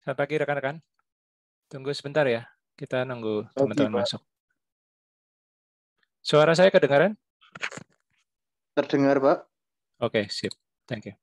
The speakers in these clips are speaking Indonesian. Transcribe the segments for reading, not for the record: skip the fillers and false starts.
Selamat pagi rekan-rekan. Tunggu sebentar ya. Kita nunggu Pagi, teman-teman Pak. masuk. Suara saya kedengaran? Terdengar, Pak. Oke, sip. Thank you.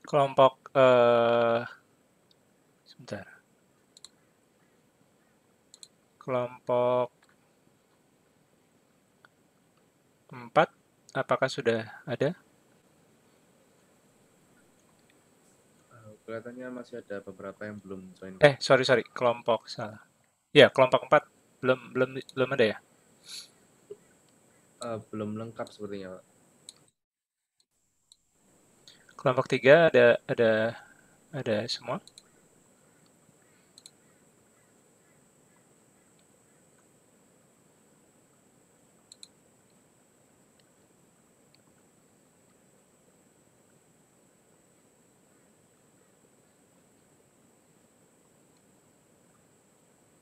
Kelompok sebentar. Kelompok 4 apakah sudah ada? Kelihatannya masih ada beberapa yang belum join. Sorry, kelompok salah. Ya, kelompok 4 belum ada ya? Belum lengkap sepertinya, Pak. Kelompok 3 ada semua?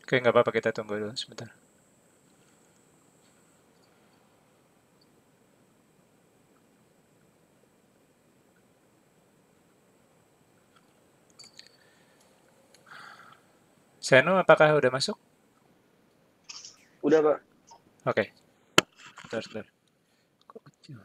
Oke, nggak apa-apa, kita tunggu dulu sebentar. Seno, apakah udah masuk? Udah, Pak. Oke. Bentar. Kok kecil?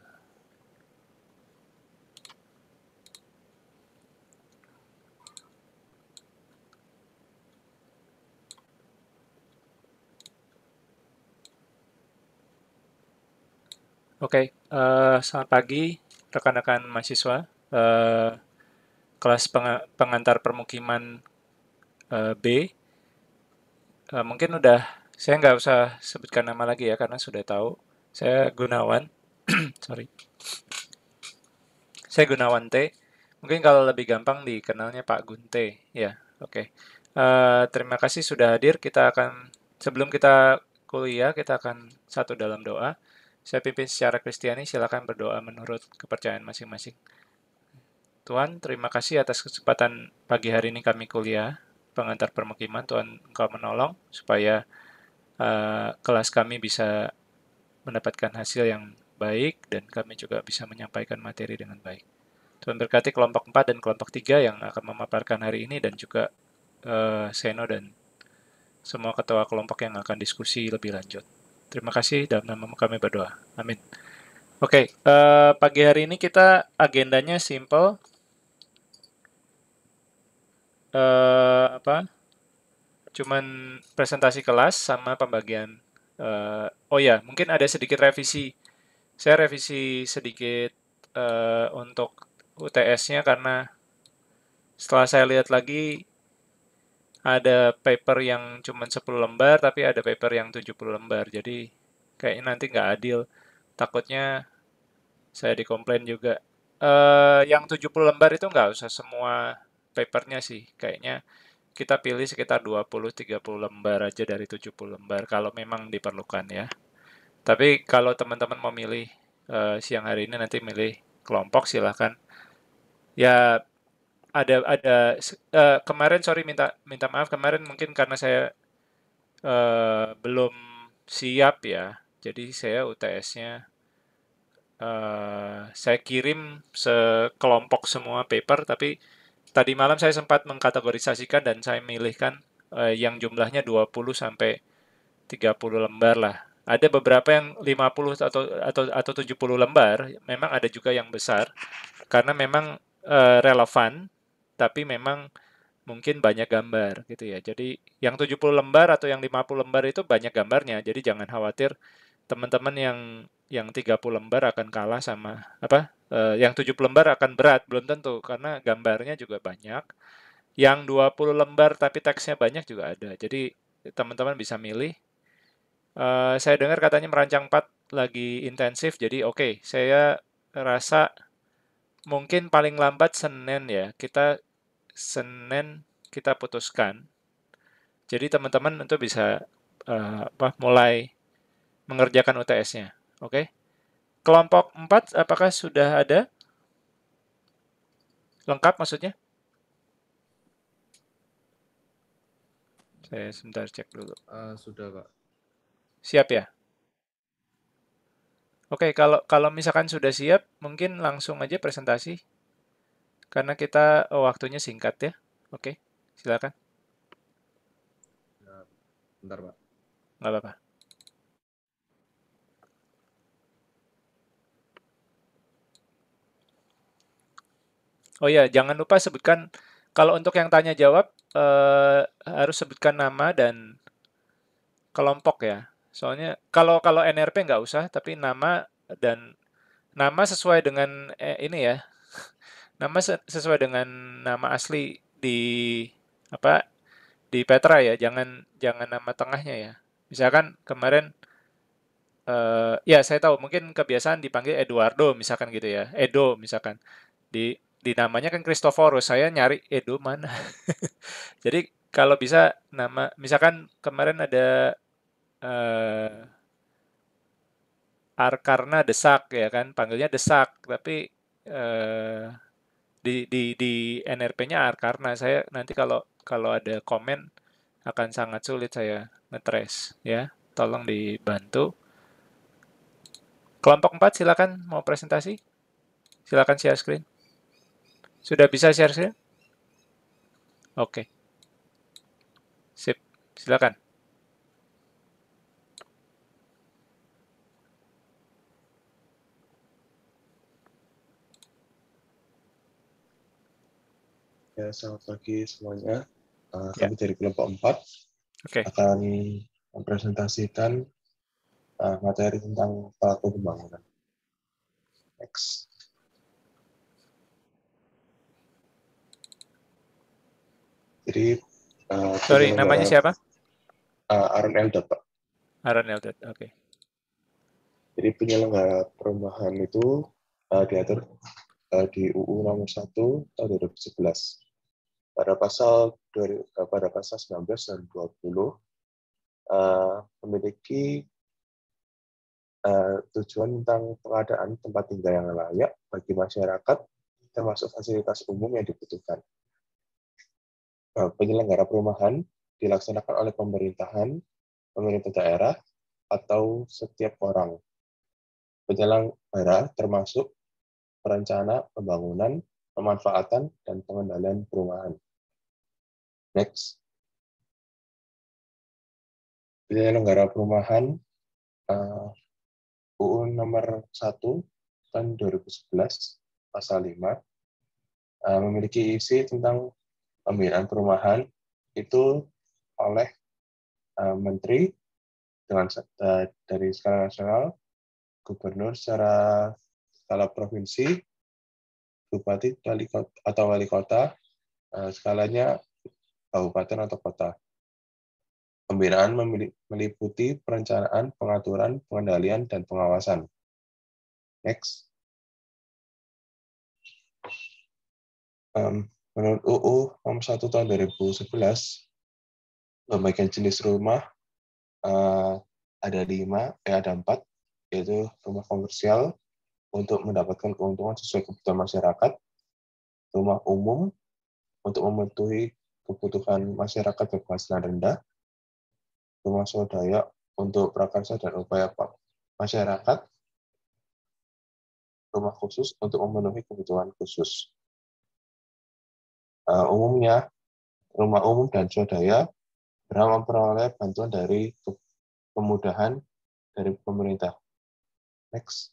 Oke, selamat pagi rekan-rekan mahasiswa. Kelas pengantar permukiman B. Mungkin saya nggak usah sebutkan nama lagi ya karena sudah tahu. Saya Gunawan. Sorry. Saya Gunawan T. Mungkin kalau lebih gampang dikenalnya Pak Gunte. Ya, oke. Terima kasih sudah hadir. Sebelum kita kuliah, kita akan satu dalam doa. Saya pimpin secara Kristiani, silakan berdoa menurut kepercayaan masing-masing. Tuhan, terima kasih atas kesempatan pagi hari ini kami kuliah pengantar permukiman. Tuhan, Engkau menolong supaya kelas kami bisa mendapatkan hasil yang baik dan kami juga bisa menyampaikan materi dengan baik. Tuhan berkati kelompok 4 dan kelompok 3 yang akan memaparkan hari ini dan juga Seno dan semua ketua kelompok yang akan diskusi lebih lanjut. Terima kasih, dalam nama kami berdoa. Amin. Oke, pagi hari ini kita agendanya simple. Cuman presentasi kelas sama pembagian. Oh ya, mungkin ada sedikit revisi. Saya revisi sedikit untuk UTS-nya karena setelah saya lihat lagi ada paper yang cuma 10 lembar tapi ada paper yang 70 lembar. Jadi kayaknya nanti nggak adil. Takutnya saya dikomplain juga. Yang 70 lembar itu nggak usah semua papernya sih. Kayaknya kita pilih sekitar 20-30 lembar aja dari 70 lembar kalau memang diperlukan ya. Tapi kalau teman-teman mau milih siang hari ini nanti milih kelompok silahkan. Ya ada kemarin sorry minta maaf kemarin mungkin karena saya belum siap ya. Jadi saya UTS-nya saya kirim sekelompok semua paper, tapi tadi malam saya sempat mengkategorisasikan dan saya milihkan yang jumlahnya 20 sampai 30 lembar lah. Ada beberapa yang 50 atau 70 lembar, memang ada juga yang besar karena memang relevan, tapi memang mungkin banyak gambar gitu ya. Jadi yang 70 lembar atau yang 50 lembar itu banyak gambarnya. Jadi jangan khawatir teman-teman yang 30 lembar akan kalah sama apa? Yang 70 lembar akan berat, belum tentu karena gambarnya juga banyak. Yang 20 lembar tapi teksnya banyak juga ada. Jadi teman-teman bisa milih. Saya dengar katanya merancang 4 lagi intensif, jadi oke, saya rasa mungkin paling lambat Senin ya. Senin kita putuskan. Jadi teman-teman untuk bisa mulai mengerjakan UTS-nya. Oke. Kelompok 4 apakah sudah ada? Lengkap maksudnya? Saya sebentar cek dulu. Sudah, Pak. Siap ya? Oke, kalau misalkan sudah siap, mungkin langsung aja presentasi. Karena kita waktunya singkat ya. Oke, silakan. Ya, bentar, Pak. Nggak apa-apa. Oh ya, jangan lupa sebutkan kalau untuk yang tanya jawab harus sebutkan nama dan kelompok ya. Soalnya kalau NRP nggak usah, tapi nama dan nama sesuai dengan ini ya. Nama sesuai dengan nama asli di apa di Petra ya. Jangan jangan nama tengahnya ya. Misalkan kemarin ya saya tahu mungkin kebiasaan dipanggil Eduardo misalkan gitu ya. Edo misalkan. Di namanya kan Christophorus, saya nyari Edo mana. Jadi kalau bisa nama, misalkan kemarin ada eh, Arkarna Desak ya kan, panggilnya Desak, tapi eh, di NRP-nya Arkarna. Saya nanti kalau kalau ada komen akan sangat sulit saya ngetrace ya. Tolong dibantu. Kelompok 4 silakan mau presentasi. Silakan share screen. Sudah bisa share screen? Oke. Sip. Silakan. Ya, selamat pagi semuanya. Ya. Kami dari kelompok 4 Oke. akan mempresentasikan materi tentang pelaku pembangunan. Next. Jadi, Sorry, namanya siapa? Aaron Eldad, Pak. Aaron Eldad, oke. Jadi penyelenggara perumahan itu diatur di UU nomor 1 tahun 2011. Pada pasal 19 dan 20 memiliki tujuan tentang pengadaan tempat tinggal yang layak bagi masyarakat, termasuk fasilitas umum yang dibutuhkan. Penyelenggara perumahan dilaksanakan oleh pemerintahan, pemerintah daerah, atau setiap orang. Penyelenggara termasuk perencana, pembangunan, pemanfaatan, dan pengendalian perumahan. Next. Penyelenggara perumahan UU nomor 1 tahun 2011 pasal 5 memiliki isi tentang pembinaan perumahan itu oleh menteri dengan dari skala nasional, gubernur secara skala provinsi, bupati atau wali kota, skalanya kabupaten atau kota. Pembinaan meliputi perencanaan, pengaturan, pengendalian, dan pengawasan. Next. Menurut UU Nomor 1 Tahun 2011, pembagian jenis rumah ada 4, yaitu rumah komersial untuk mendapatkan keuntungan sesuai kebutuhan masyarakat, rumah umum untuk memenuhi kebutuhan masyarakat berpenghasilan rendah, rumah swadaya untuk prakarsa dan upaya masyarakat, rumah khusus untuk memenuhi kebutuhan khusus. Umumnya, rumah umum dan swadaya berhak memperoleh bantuan dari kemudahan dari pemerintah. Next.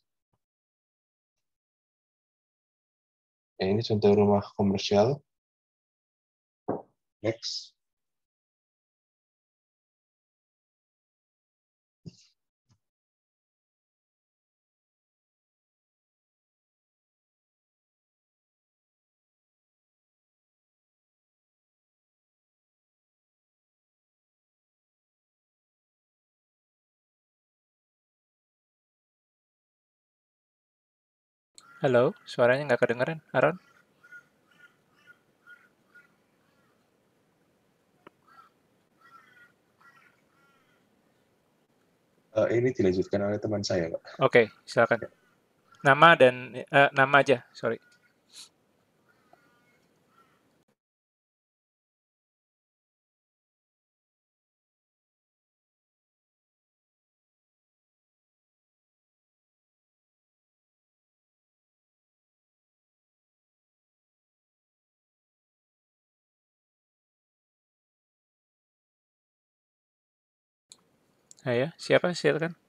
Ini contoh rumah komersial. Next. Halo, suaranya nggak kedengeran, Aaron? Ini dilanjutkan oleh teman saya, Pak. Oke, silakan. Nama dan nama aja, sorry. Ya, siapa? Silakan.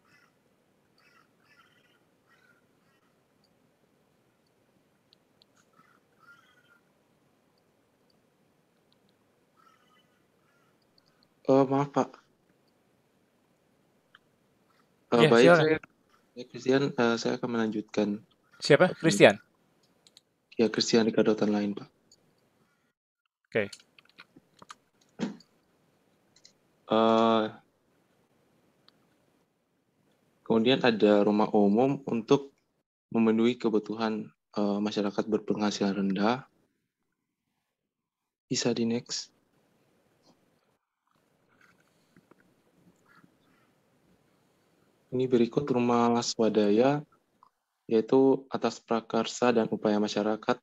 Maaf Pak. Ya, Baik, silakan. Christian, saya akan melanjutkan. Siapa? Christian? Ya, Christian di kedotan lain, Pak. Oke. Kemudian ada rumah umum untuk memenuhi kebutuhan masyarakat berpenghasilan rendah. Bisa di next. Ini berikut rumah swadaya, yaitu atas prakarsa dan upaya masyarakat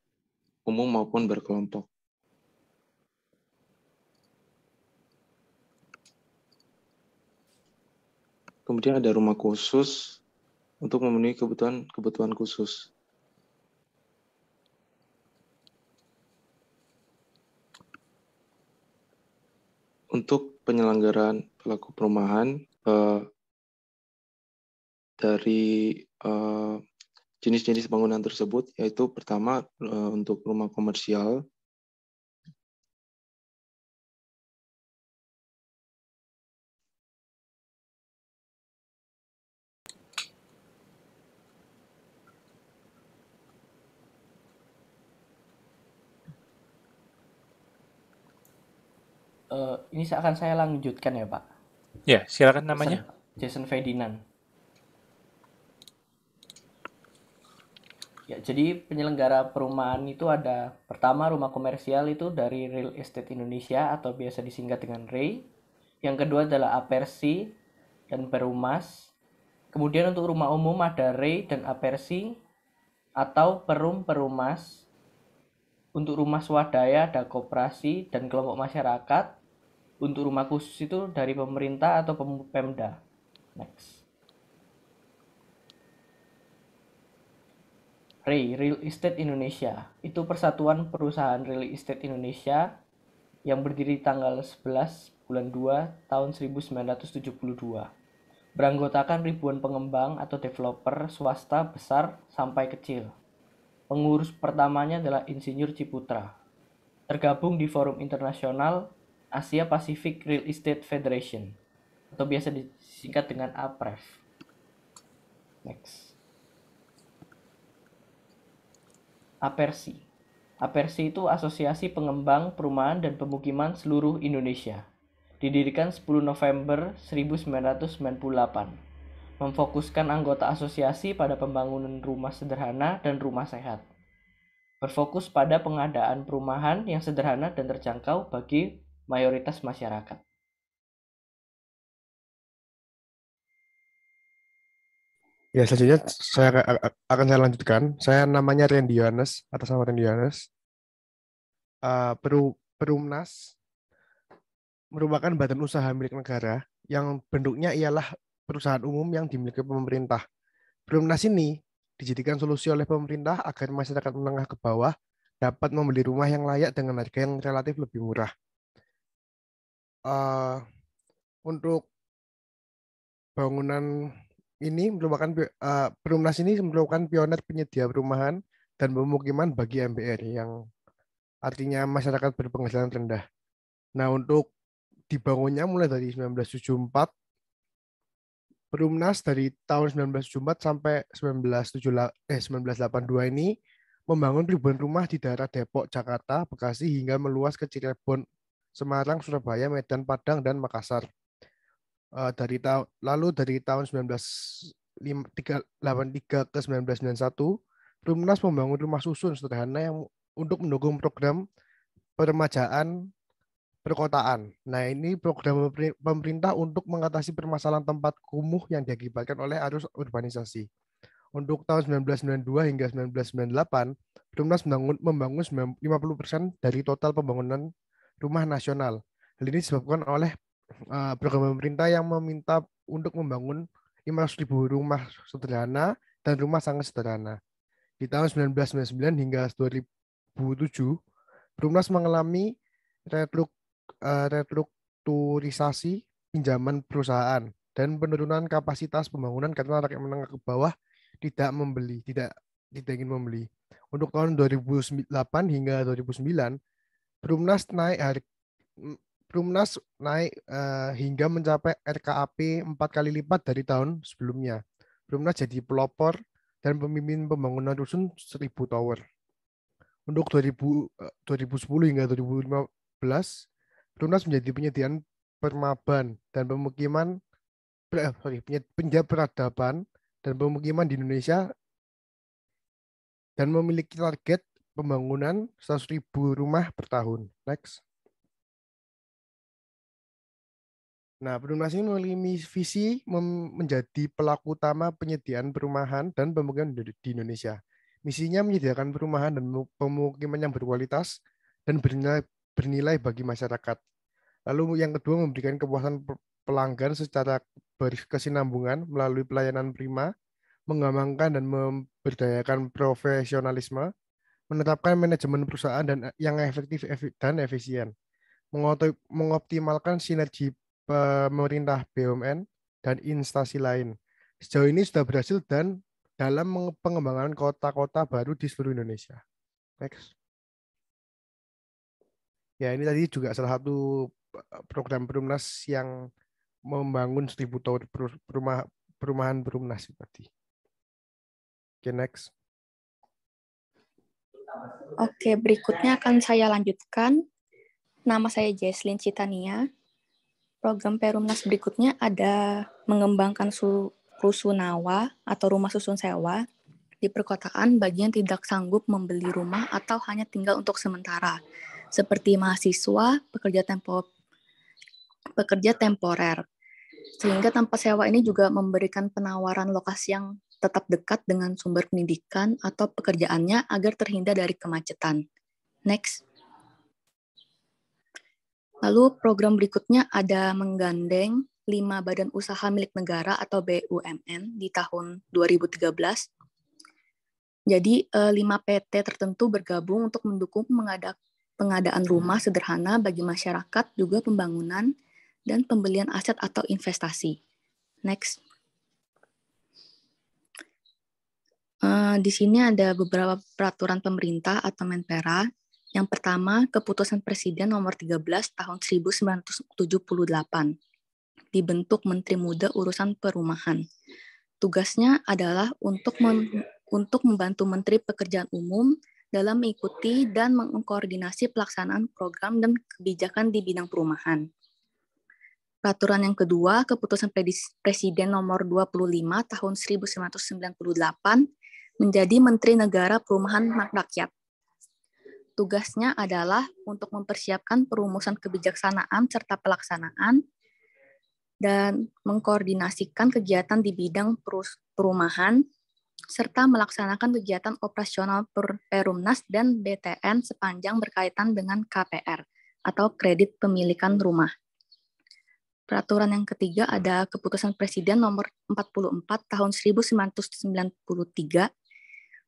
umum maupun berkelompok. Kemudian ada rumah khusus untuk memenuhi kebutuhan khusus. Untuk penyelenggaraan pelaku perumahan, dari jenis-jenis bangunan tersebut, yaitu pertama untuk rumah komersial, ini akan saya lanjutkan ya Pak. Ya, silakan namanya. Jason Ferdinand. Ya, jadi penyelenggara perumahan itu ada pertama rumah komersial itu dari Real Estate Indonesia atau biasa disingkat dengan REI. Yang kedua adalah Apersi dan Perumas. Kemudian untuk rumah umum ada REI dan Apersi atau Perumas. Untuk rumah swadaya ada koperasi dan kelompok masyarakat. Untuk rumah khusus itu dari pemerintah atau Pemda. Next. REI, Real Estate Indonesia, itu persatuan perusahaan real estate Indonesia yang berdiri tanggal 11 bulan 2 tahun 1972. Beranggotakan ribuan pengembang atau developer swasta besar sampai kecil. Pengurus pertamanya adalah Insinyur Ciputra. Tergabung di Forum Internasional Asia Pacific Real Estate Federation atau biasa disingkat dengan APREF. Next. Apersi. Apersi itu Asosiasi Pengembang Perumahan dan Pemukiman Seluruh Indonesia. Didirikan 10 November 1998. Memfokuskan anggota asosiasi pada pembangunan rumah sederhana dan rumah sehat. Berfokus pada pengadaan perumahan yang sederhana dan terjangkau bagi mayoritas masyarakat. Ya, selanjutnya akan saya lanjutkan. Saya namanya Randy Yohanes, atas nama Randy Yohanes. Perumnas merupakan badan usaha milik negara yang bentuknya ialah perusahaan umum yang dimiliki pemerintah. Perumnas ini dijadikan solusi oleh pemerintah agar masyarakat menengah ke bawah dapat membeli rumah yang layak dengan harga yang relatif lebih murah. Untuk bangunan ini merupakan Perumnas ini merupakan pioner penyedia perumahan dan pemukiman bagi MBR yang artinya masyarakat berpenghasilan rendah. Nah, untuk dibangunnya mulai dari 1974, Perumnas dari tahun 1974 sampai 1982 ini membangun ribuan rumah di daerah Depok, Jakarta, Bekasi hingga meluas ke Cirebon, Semarang, Surabaya, Medan, Padang, dan Makassar. Dari tahun 1983 ke 1991, Perumnas membangun rumah susun sederhana yang untuk mendukung program peremajaan perkotaan. Nah, ini program pemerintah untuk mengatasi permasalahan tempat kumuh yang diakibatkan oleh arus urbanisasi. Untuk tahun 1992 hingga 1998, Perumnas membangun 50% dari total pembangunan rumah nasional. Hal ini disebabkan oleh program pemerintah yang meminta untuk membangun 500.000 rumah sederhana dan rumah sangat sederhana. Di tahun 1999 hingga 2007, Perumnas mengalami restrukturisasi pinjaman perusahaan dan penurunan kapasitas pembangunan karena rakyat menengah ke bawah tidak ingin membeli. Untuk tahun 2008 hingga 2009, Perumnas naik hingga mencapai RKAP 4 kali lipat dari tahun sebelumnya. Perumnas jadi pelopor dan pemimpin pembangunan rusun 1000 tower. Untuk 2010 hingga 2015, Perumnas menjadi penyediaan permaban dan peradaban dan pemukiman di Indonesia dan memiliki target pembangunan 100.000 rumah per tahun. Next. Nah, Perumnas ini memiliki visi menjadi pelaku utama penyediaan perumahan dan pemukiman di Indonesia. Misinya menyediakan perumahan dan pemukiman yang berkualitas dan bernilai bagi masyarakat. Lalu yang kedua, memberikan kepuasan pelanggan secara berkesinambungan melalui pelayanan prima, mengembangkan dan memberdayakan profesionalisme, menetapkan manajemen perusahaan yang efektif dan efisien, mengoptimalkan sinergi pemerintah BUMN dan instansi lain. Sejauh ini sudah berhasil dan dalam pengembangan kota-kota baru di seluruh Indonesia. Next. Ya, ini tadi juga salah satu program Perumnas yang membangun 1000 tower perumahan Perumnas tadi. Oke, next. Oke, berikutnya akan saya lanjutkan. Nama saya Jesslyn Citania. Program Perumnas berikutnya ada mengembangkan rusunawa atau rumah susun sewa di perkotaan bagi yang tidak sanggup membeli rumah atau hanya tinggal untuk sementara, seperti mahasiswa, pekerja temporer. Sehingga tempat sewa ini juga memberikan penawaran lokasi yang tetap dekat dengan sumber pendidikan atau pekerjaannya agar terhindar dari kemacetan. Next. Lalu program berikutnya ada menggandeng 5 badan usaha milik negara atau BUMN di tahun 2013. Jadi 5 PT tertentu bergabung untuk mendukung pengadaan rumah sederhana bagi masyarakat, juga pembangunan dan pembelian aset atau investasi. Next. Di sini ada beberapa peraturan pemerintah atau Menpera. Yang pertama, Keputusan Presiden Nomor 13 Tahun 1978. Dibentuk Menteri Muda Urusan Perumahan. Tugasnya adalah untuk membantu Menteri Pekerjaan Umum dalam mengikuti dan mengkoordinasi pelaksanaan program dan kebijakan di bidang perumahan. Peraturan yang kedua, Keputusan Presiden nomor 25 tahun 1998 menjadi Menteri Negara Perumahan Rakyat. Tugasnya adalah untuk mempersiapkan perumusan kebijaksanaan serta pelaksanaan dan mengkoordinasikan kegiatan di bidang perumahan serta melaksanakan kegiatan operasional Perumnas dan BTN sepanjang berkaitan dengan KPR atau kredit pemilikan rumah. Peraturan yang ketiga ada Keputusan Presiden nomor 44 tahun 1993,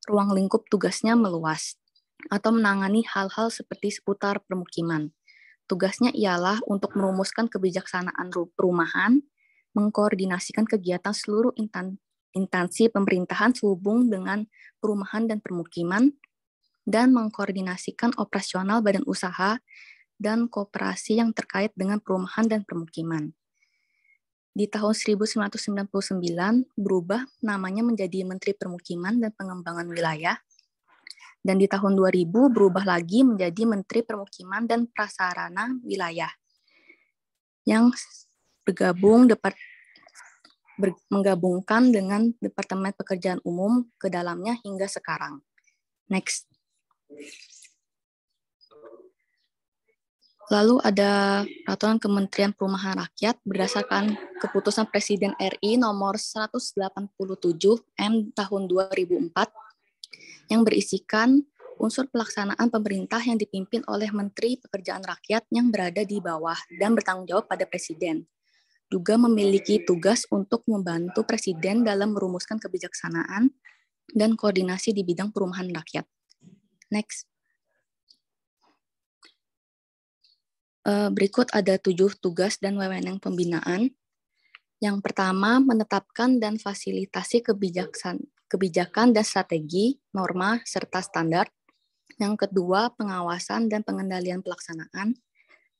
ruang lingkup tugasnya meluas atau menangani hal-hal seperti seputar permukiman. Tugasnya ialah untuk merumuskan kebijaksanaan perumahan, mengkoordinasikan kegiatan seluruh instansi pemerintahan sehubung dengan perumahan dan permukiman, dan mengkoordinasikan operasional badan usaha dan koperasi yang terkait dengan perumahan dan permukiman. Di tahun 1999 berubah namanya menjadi Menteri Permukiman dan Pengembangan Wilayah, dan di tahun 2000 berubah lagi menjadi Menteri Permukiman dan Prasarana Wilayah, yang menggabungkan dengan Departemen Pekerjaan Umum ke dalamnya hingga sekarang. Next. Lalu ada Peraturan Kementerian Perumahan Rakyat berdasarkan Keputusan Presiden RI nomor 187 M tahun 2004 yang berisikan unsur pelaksanaan pemerintah yang dipimpin oleh Menteri Pekerjaan Rakyat yang berada di bawah dan bertanggung jawab pada Presiden. Juga memiliki tugas untuk membantu Presiden dalam merumuskan kebijaksanaan dan koordinasi di bidang perumahan rakyat. Next. Berikut ada 7 tugas dan wewenang pembinaan. Yang pertama, menetapkan dan fasilitasi kebijakan dan strategi, norma, serta standar. Yang kedua, pengawasan dan pengendalian pelaksanaan.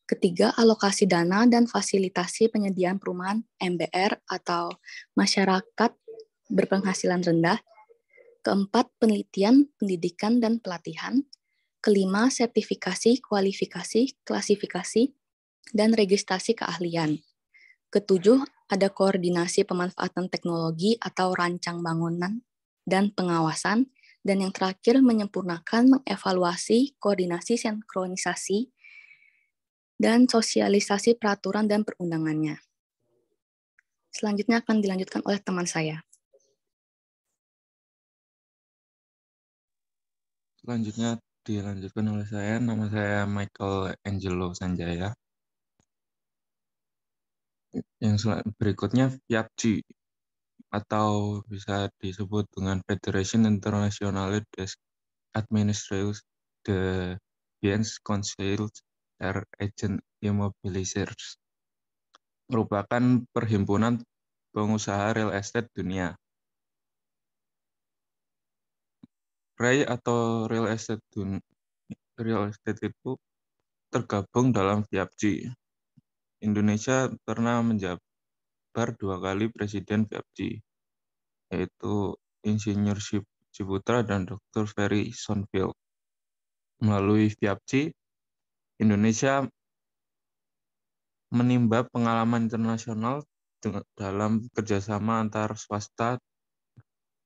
Ketiga, alokasi dana dan fasilitasi penyediaan perumahan MBR atau masyarakat berpenghasilan rendah. Keempat, penelitian, pendidikan, dan pelatihan. Kelima, sertifikasi, kualifikasi, klasifikasi, dan registrasi keahlian. Ketujuh, ada koordinasi pemanfaatan teknologi atau rancang bangunan dan pengawasan. Dan yang terakhir, menyempurnakan, mengevaluasi, koordinasi, sinkronisasi, dan sosialisasi peraturan dan perundangannya. Selanjutnya akan dilanjutkan oleh teman saya. Selanjutnya dilanjutkan oleh saya. Nama saya Michael Angelo Sanjaya. Yang berikutnya FIAPG atau bisa disebut dengan Federation Internationale des Administrateurs de Biens Conseils der Agents Immobiliers merupakan perhimpunan pengusaha real estate dunia. REI atau real estate itu tergabung dalam FIAPG. Indonesia pernah menjabat 2 kali Presiden FIAPG, yaitu Insinyur Ciputra dan Dr. Ferry Sonfield. Melalui FIAPG, Indonesia menimba pengalaman internasional dalam kerjasama antar swasta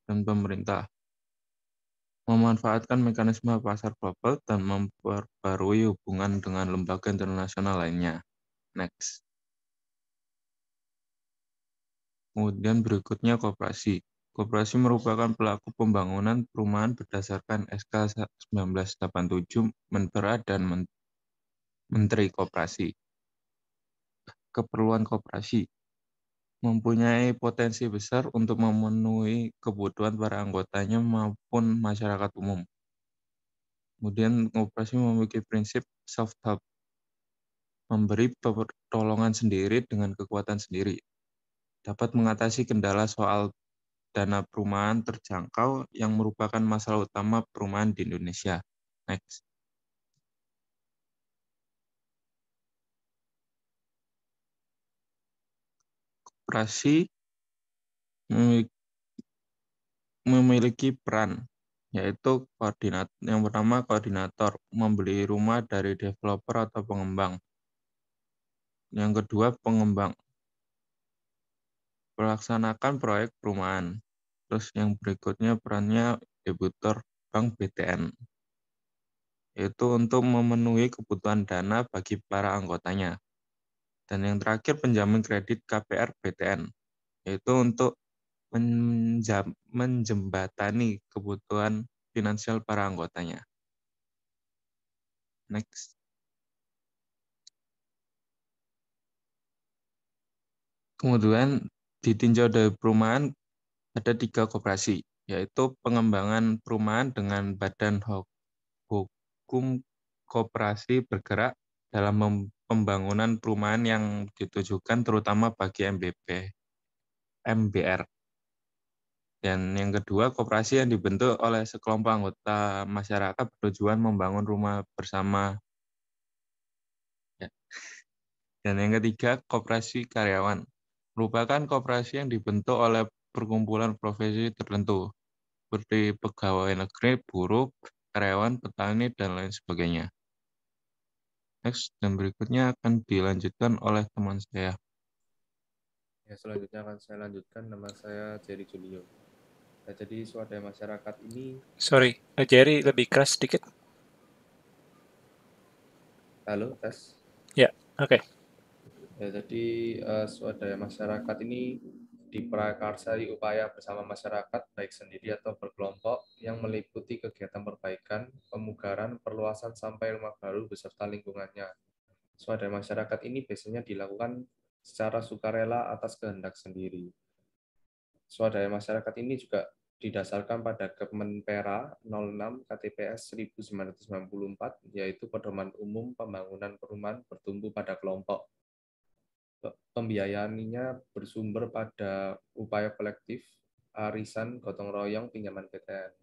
dan pemerintah, memanfaatkan mekanisme pasar global, dan memperbarui hubungan dengan lembaga internasional lainnya. Next. Kemudian berikutnya koperasi. Koperasi merupakan pelaku pembangunan perumahan berdasarkan SK 1987 Menpora dan Menteri Koperasi. Keperluan koperasi mempunyai potensi besar untuk memenuhi kebutuhan para anggotanya maupun masyarakat umum. Kemudian koperasi memiliki prinsip self-help, memberi pertolongan sendiri dengan kekuatan sendiri, dapat mengatasi kendala soal dana perumahan terjangkau yang merupakan masalah utama perumahan di Indonesia. Next. Koperasi memiliki peran yaitu yang pertama koordinator, membeli rumah dari developer atau pengembang. Yang kedua pengembang, melaksanakan proyek perumahan. Terus yang berikutnya perannya debitur bank BTN, yaitu untuk memenuhi kebutuhan dana bagi para anggotanya. Dan yang terakhir penjamin kredit KPR BTN, yaitu untuk menjembatani kebutuhan finansial para anggotanya. Next. Kemudian ditinjau dari perumahan ada 3 koperasi, yaitu pengembangan perumahan dengan badan hukum koperasi bergerak dalam pembangunan perumahan yang ditujukan terutama bagi MBR. Dan yang kedua, koperasi yang dibentuk oleh sekelompok anggota masyarakat bertujuan membangun rumah bersama. Ya. Dan yang ketiga, koperasi karyawan. Merupakan koperasi yang dibentuk oleh perkumpulan profesi tertentu, seperti pegawai negeri, buruh, karyawan, petani, dan lain sebagainya. Next, dan berikutnya akan dilanjutkan oleh teman saya. Ya, selanjutnya akan saya lanjutkan. Nama saya Jerry Julio. Nah, jadi swadaya masyarakat ini... Sorry, Jerry lebih keras sedikit. Halo, tes. Ya, oke. Ya, jadi swadaya masyarakat ini diprakarsai upaya bersama masyarakat, baik sendiri atau berkelompok, yang meliputi kegiatan perbaikan, pemugaran, perluasan sampai rumah baru beserta lingkungannya. Swadaya masyarakat ini biasanya dilakukan secara sukarela atas kehendak sendiri. Swadaya masyarakat ini juga didasarkan pada Kemenpera 06 KTPS 1994, yaitu pedoman umum pembangunan perumahan bertumbuh pada kelompok. Pembiayaannya bersumber pada upaya kolektif, arisan, gotong royong, pinjaman BTN.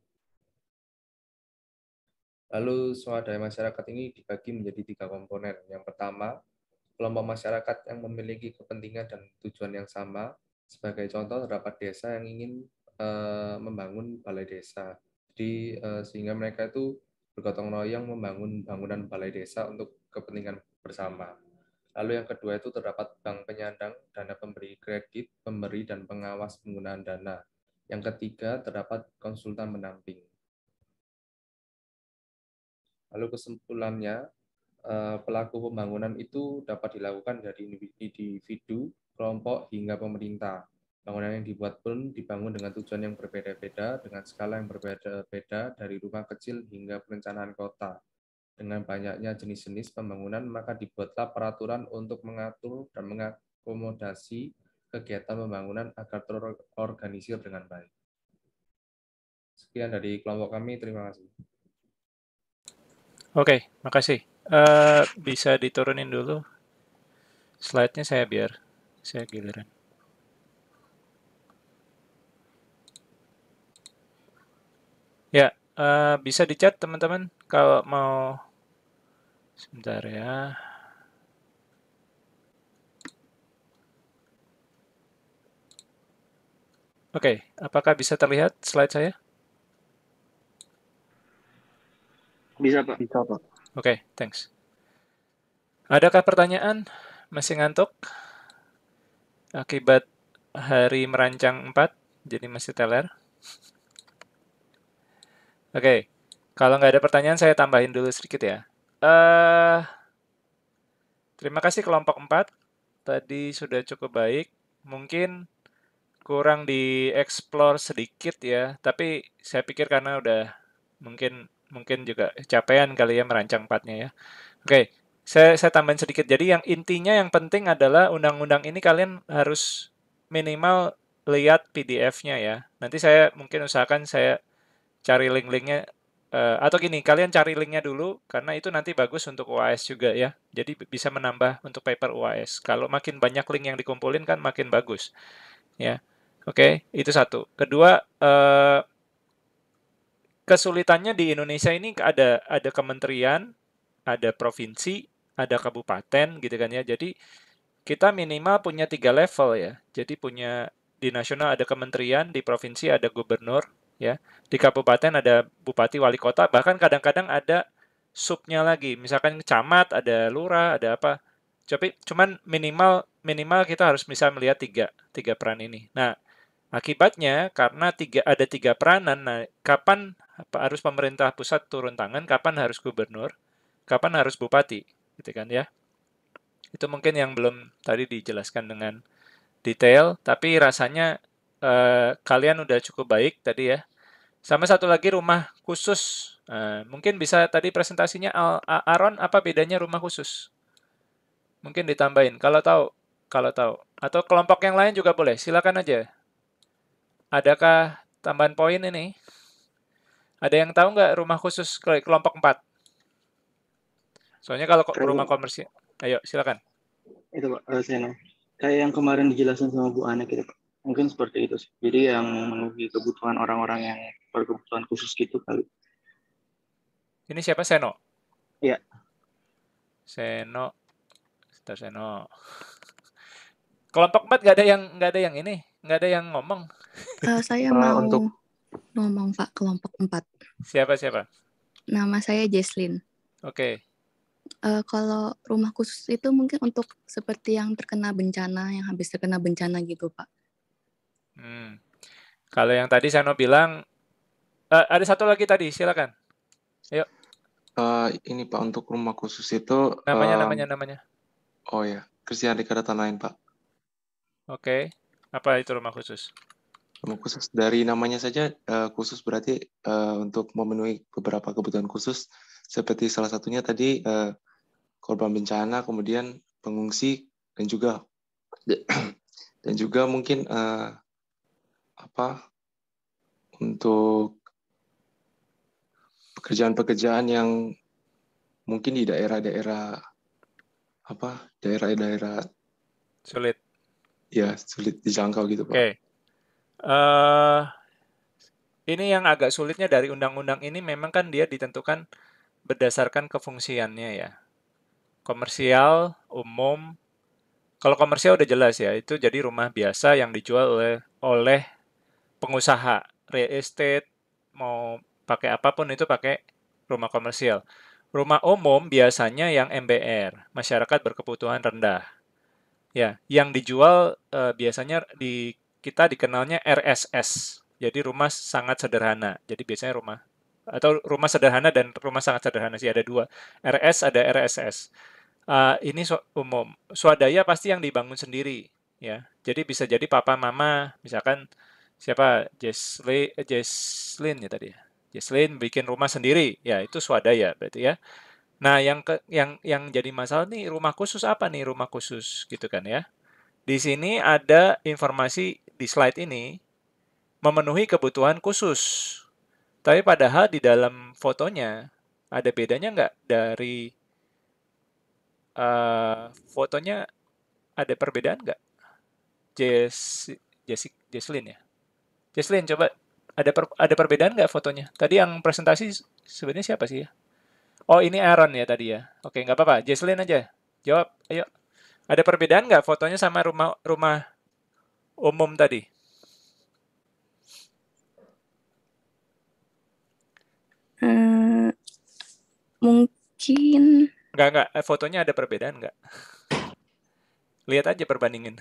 Lalu swadaya masyarakat ini dibagi menjadi 3 komponen. Yang pertama, kelompok masyarakat yang memiliki kepentingan dan tujuan yang sama. Sebagai contoh, terdapat desa yang ingin membangun balai desa. Jadi sehingga mereka itu bergotong royong membangun bangunan balai desa untuk kepentingan bersama. Lalu yang kedua itu terdapat bank penyandang, dana pemberi kredit, pemberi dan pengawas penggunaan dana. Yang ketiga terdapat konsultan pendamping. Lalu kesimpulannya, pelaku pembangunan itu dapat dilakukan dari individu, kelompok, hingga pemerintah. Bangunan yang dibuat pun dibangun dengan tujuan yang berbeda-beda, dengan skala yang berbeda-beda, dari rumah kecil hingga perencanaan kota. Dengan banyaknya jenis-jenis pembangunan, maka dibuatlah peraturan untuk mengatur dan mengakomodasi kegiatan pembangunan agar terorganisir dengan baik. Sekian dari kelompok kami, terima kasih. Oke, makasih. Bisa diturunin dulu slide-nya biar saya giliran. Ya, bisa di-chat teman-teman kalau mau. Sebentar ya. Oke, apakah bisa terlihat slide saya? Bisa, Pak. Bisa, Pak. Oke, thanks. Adakah pertanyaan? Masih ngantuk? Akibat hari merancang 4, jadi masih teler? Oke, kalau nggak ada pertanyaan saya tambahin dulu sedikit ya. Terima kasih kelompok 4, tadi sudah cukup baik. Mungkin kurang dieksplor sedikit ya, tapi saya pikir karena udah mungkin juga capean kali ya merancang 4-nya ya. Oke, saya tambahin sedikit. Jadi yang intinya yang penting adalah undang-undang ini kalian harus minimal lihat PDF-nya ya. Nanti saya mungkin usahakan saya cari link-linknya, atau gini, kalian cari linknya dulu, karena itu nanti bagus untuk UAS juga ya. Jadi bisa menambah untuk paper UAS. Kalau makin banyak link yang dikumpulin kan makin bagus. Ya, oke, itu satu. Kedua, kesulitannya di Indonesia ini ada kementerian, ada provinsi, ada kabupaten gitu kan ya. Jadi kita minimal punya 3 level ya. Jadi punya di nasional ada kementerian, di provinsi ada gubernur, ya. Di kabupaten ada bupati, wali kota, bahkan kadang-kadang ada subnya lagi. Misalkan camat, ada lurah, ada apa. Tapi cuman minimal kita harus bisa melihat tiga peran ini. Nah, akibatnya karena ada tiga peranan, nah kapan harus pemerintah pusat turun tangan, kapan harus gubernur, kapan harus bupati, gitu kan ya. Itu mungkin yang belum tadi dijelaskan dengan detail, tapi rasanya kalian udah cukup baik tadi ya. Sama satu lagi rumah khusus. Mungkin bisa tadi presentasinya Aaron, apa bedanya rumah khusus? Mungkin ditambahin kalau tahu. Atau kelompok yang lain juga boleh, silakan aja. Adakah tambahan poin ini? Ada yang tahu nggak rumah khusus kelompok 4? Soalnya kalau rumah komersial, ayo silakan. Itu Pak, Seno. Kayak yang kemarin dijelasin sama Bu Ana gitu Pak. Mungkin seperti itu sih. Jadi yang memenuhi kebutuhan orang-orang yang berkebutuhan khusus gitu kali. Ini siapa, Seno? Iya. Seno. Kelompok 4 nggak ada yang ini, nggak ada yang ngomong. Saya mau ngomong Pak, kelompok 4. Siapa? Nama saya Jesslyn. Oke. Kalau rumah khusus itu mungkin untuk seperti yang terkena bencana, yang habis terkena bencana gitu Pak. Kalau yang tadi Seno bilang, ada satu lagi tadi, silakan. Ayo. Ini Pak, untuk rumah khusus itu namanya. Oh ya, Kristian Dikadatan lain Pak. Oke. Apa itu rumah khusus? Rumah khusus dari namanya saja khusus berarti untuk memenuhi beberapa kebutuhan khusus seperti salah satunya tadi korban bencana, kemudian pengungsi dan juga mungkin untuk pekerjaan-pekerjaan yang mungkin di daerah-daerah sulit. Ya, sulit dijangkau gitu, Pak. Oke. Ini yang agak sulitnya dari undang-undang ini memang kan dia ditentukan berdasarkan kefungsiannya ya. Komersial, umum. Kalau komersial udah jelas ya, itu jadi rumah biasa yang dijual oleh pengusaha, real estate, mau pakai apapun itu pakai rumah komersial. Rumah umum biasanya yang MBR, masyarakat berkebutuhan rendah. Ya, yang dijual biasanya kita dikenalnya RSS. Jadi rumah sangat sederhana. Jadi biasanya rumah sederhana dan rumah sangat sederhana sih ada dua. RS ada RSS. Ini umum. Swadaya pasti yang dibangun sendiri, ya. Jadi bisa jadi papa mama, misalkan siapa Jesslyn ya tadi. Jesslyn bikin rumah sendiri, ya itu swadaya berarti ya. Nah, yang jadi masalah nih rumah khusus apa nih rumah khusus gitu kan ya. Di sini ada informasi di slide ini memenuhi kebutuhan khusus. Tapi padahal di dalam fotonya ada bedanya nggak dari fotonya ada perbedaan nggak? Jesslyn ya? Jesslyn, coba ada perbedaan nggak fotonya? Tadi yang presentasi sebenarnya siapa sih ya? Oh, ini Aaron ya tadi ya. Oke, nggak apa-apa. Jesslyn aja. Jawab, ayo. Ada perbedaan nggak fotonya sama rumah umum tadi? Mungkin. Nggak. Fotonya ada perbedaan nggak? Lihat aja perbandingin.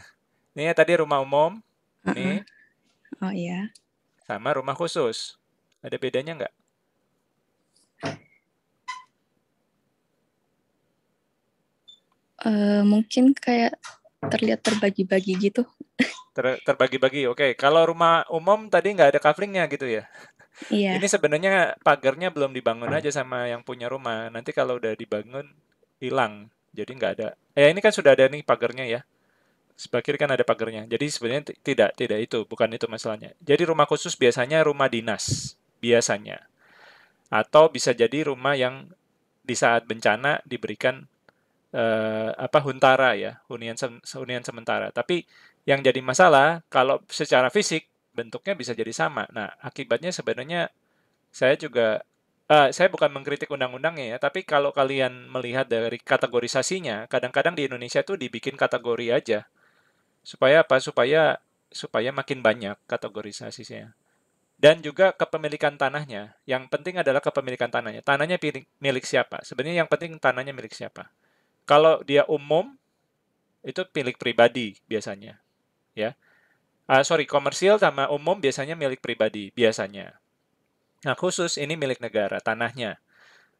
Ini ya tadi rumah umum. Nih. Oh iya. Sama rumah khusus. Ada bedanya nggak? Mungkin kayak terlihat terbagi-bagi gitu. Terbagi-bagi, oke. Kalau rumah umum tadi nggak ada coveringnya gitu ya? Iya. Ini sebenarnya pagarnya belum dibangun aja sama yang punya rumah. Nanti kalau udah dibangun, hilang. Jadi nggak ada. Ini kan sudah ada nih pagarnya ya. Sebelah kiri kan ada pagarnya. Jadi sebenarnya tidak itu. Bukan itu masalahnya. Jadi rumah khusus biasanya rumah dinas. Biasanya. Atau bisa jadi rumah yang di saat bencana diberikan huntara ya, hunian sementara. Tapi yang jadi masalah kalau secara fisik bentuknya bisa jadi sama. Nah, akibatnya sebenarnya saya bukan mengkritik undang-undangnya ya, tapi kalau kalian melihat dari kategorisasinya, kadang-kadang di Indonesia tuh dibikin kategori aja. Supaya apa? Supaya makin banyak kategorisasinya. dan juga kepemilikan tanahnya. Yang penting adalah kepemilikan tanahnya. Tanahnya milik siapa? Sebenarnya yang penting tanahnya milik siapa. Kalau dia umum, itu milik pribadi biasanya. Ya, komersial sama umum biasanya milik pribadi biasanya. Nah, khusus ini milik negara, tanahnya.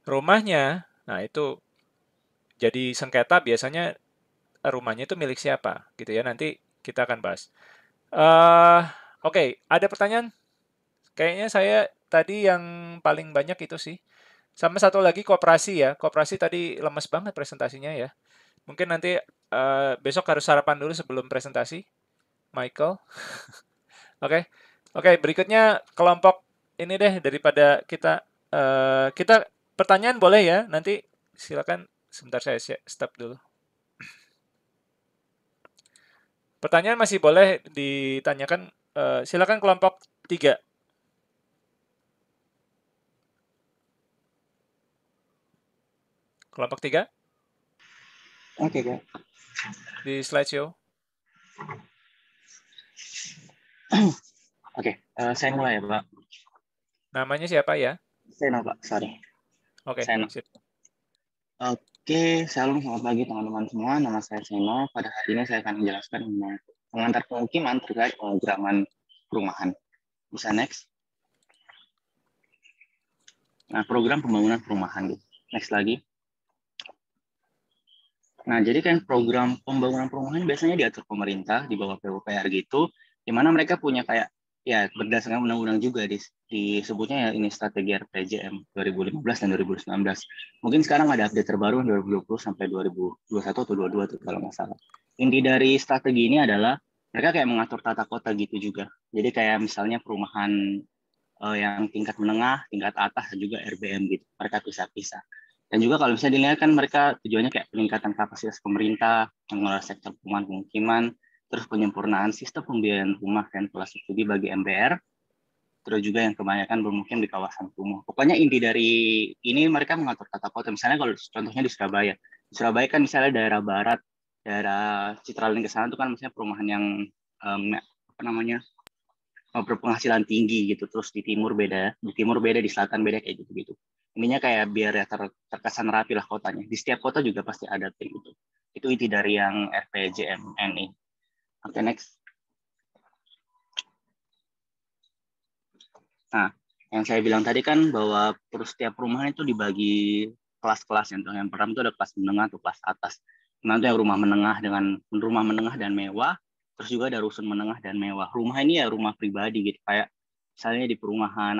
Rumahnya, nah itu jadi sengketa biasanya rumahnya itu milik siapa, gitu ya. Nanti kita akan bahas. Oke, ada pertanyaan? Kayaknya saya tadi yang paling banyak itu sih. Sama satu lagi koperasi ya. Koperasi tadi lemes banget presentasinya ya. Mungkin nanti besok harus sarapan dulu sebelum presentasi, Michael. Oke, berikutnya kelompok ini deh daripada kita pertanyaan boleh ya. Nanti silakan sebentar saya stop dulu. Pertanyaan masih boleh ditanyakan. Silakan kelompok 3. Kelompok 3 Oke, Kak. di slideshow. Oke, saya mulai ya, Pak. Namanya siapa ya? Seno, Pak. Sorry. Oke. Seno. Oke, shalom, selamat pagi teman-teman semua. Nama saya Seno. Pada hari ini saya akan menjelaskan pengantar pemukiman terkait pemrograman perumahan. Bisa next. Nah, program pembangunan perumahan. Next lagi. Nah, jadi kan program pembangunan perumahan biasanya diatur pemerintah di bawah PUPR gitu, di mana mereka punya kayak ya berdasarkan undang-undang juga disebutnya ya ini strategi RPJM 2015 dan 2019. Mungkin sekarang ada update terbaru 2020 sampai 2021 atau 22 tuh kalau nggak salah. Inti dari strategi ini adalah mereka kayak mengatur tata kota gitu juga. Jadi kayak misalnya perumahan yang tingkat menengah, tingkat atas dan juga RBM gitu. Mereka pisah-pisah. Dan juga kalau bisa dilihat kan mereka tujuannya kayak peningkatan kapasitas pemerintah, mengelola sektor perumahan pemukiman, terus penyempurnaan sistem pembiayaan rumah dan kelas subsidi bagi MBR, terus juga yang kebanyakan bermukim di kawasan kumuh. Pokoknya inti dari ini mereka mengatur tata kota. Misalnya kalau contohnya di Surabaya. Di Surabaya kan misalnya daerah barat, daerah Citralink ke sana itu kan misalnya perumahan yang berpenghasilan tinggi gitu. Terus di timur beda, di selatan beda kayak gitu-gitu. Ininya kayak biar ya terkesan rapi lah kotanya. Di setiap kota juga pasti ada kayak gitu. Itu inti dari yang RPJMN ini. Oke, next. Nah, yang saya bilang tadi kan bahwa setiap perumahan itu dibagi kelas-kelas. Yang pertama itu ada kelas menengah atau kelas atas. Nanti yang rumah menengah dan mewah. Terus juga ada rusun menengah dan mewah. Rumah ini ya rumah pribadi gitu. Kayak misalnya di perumahan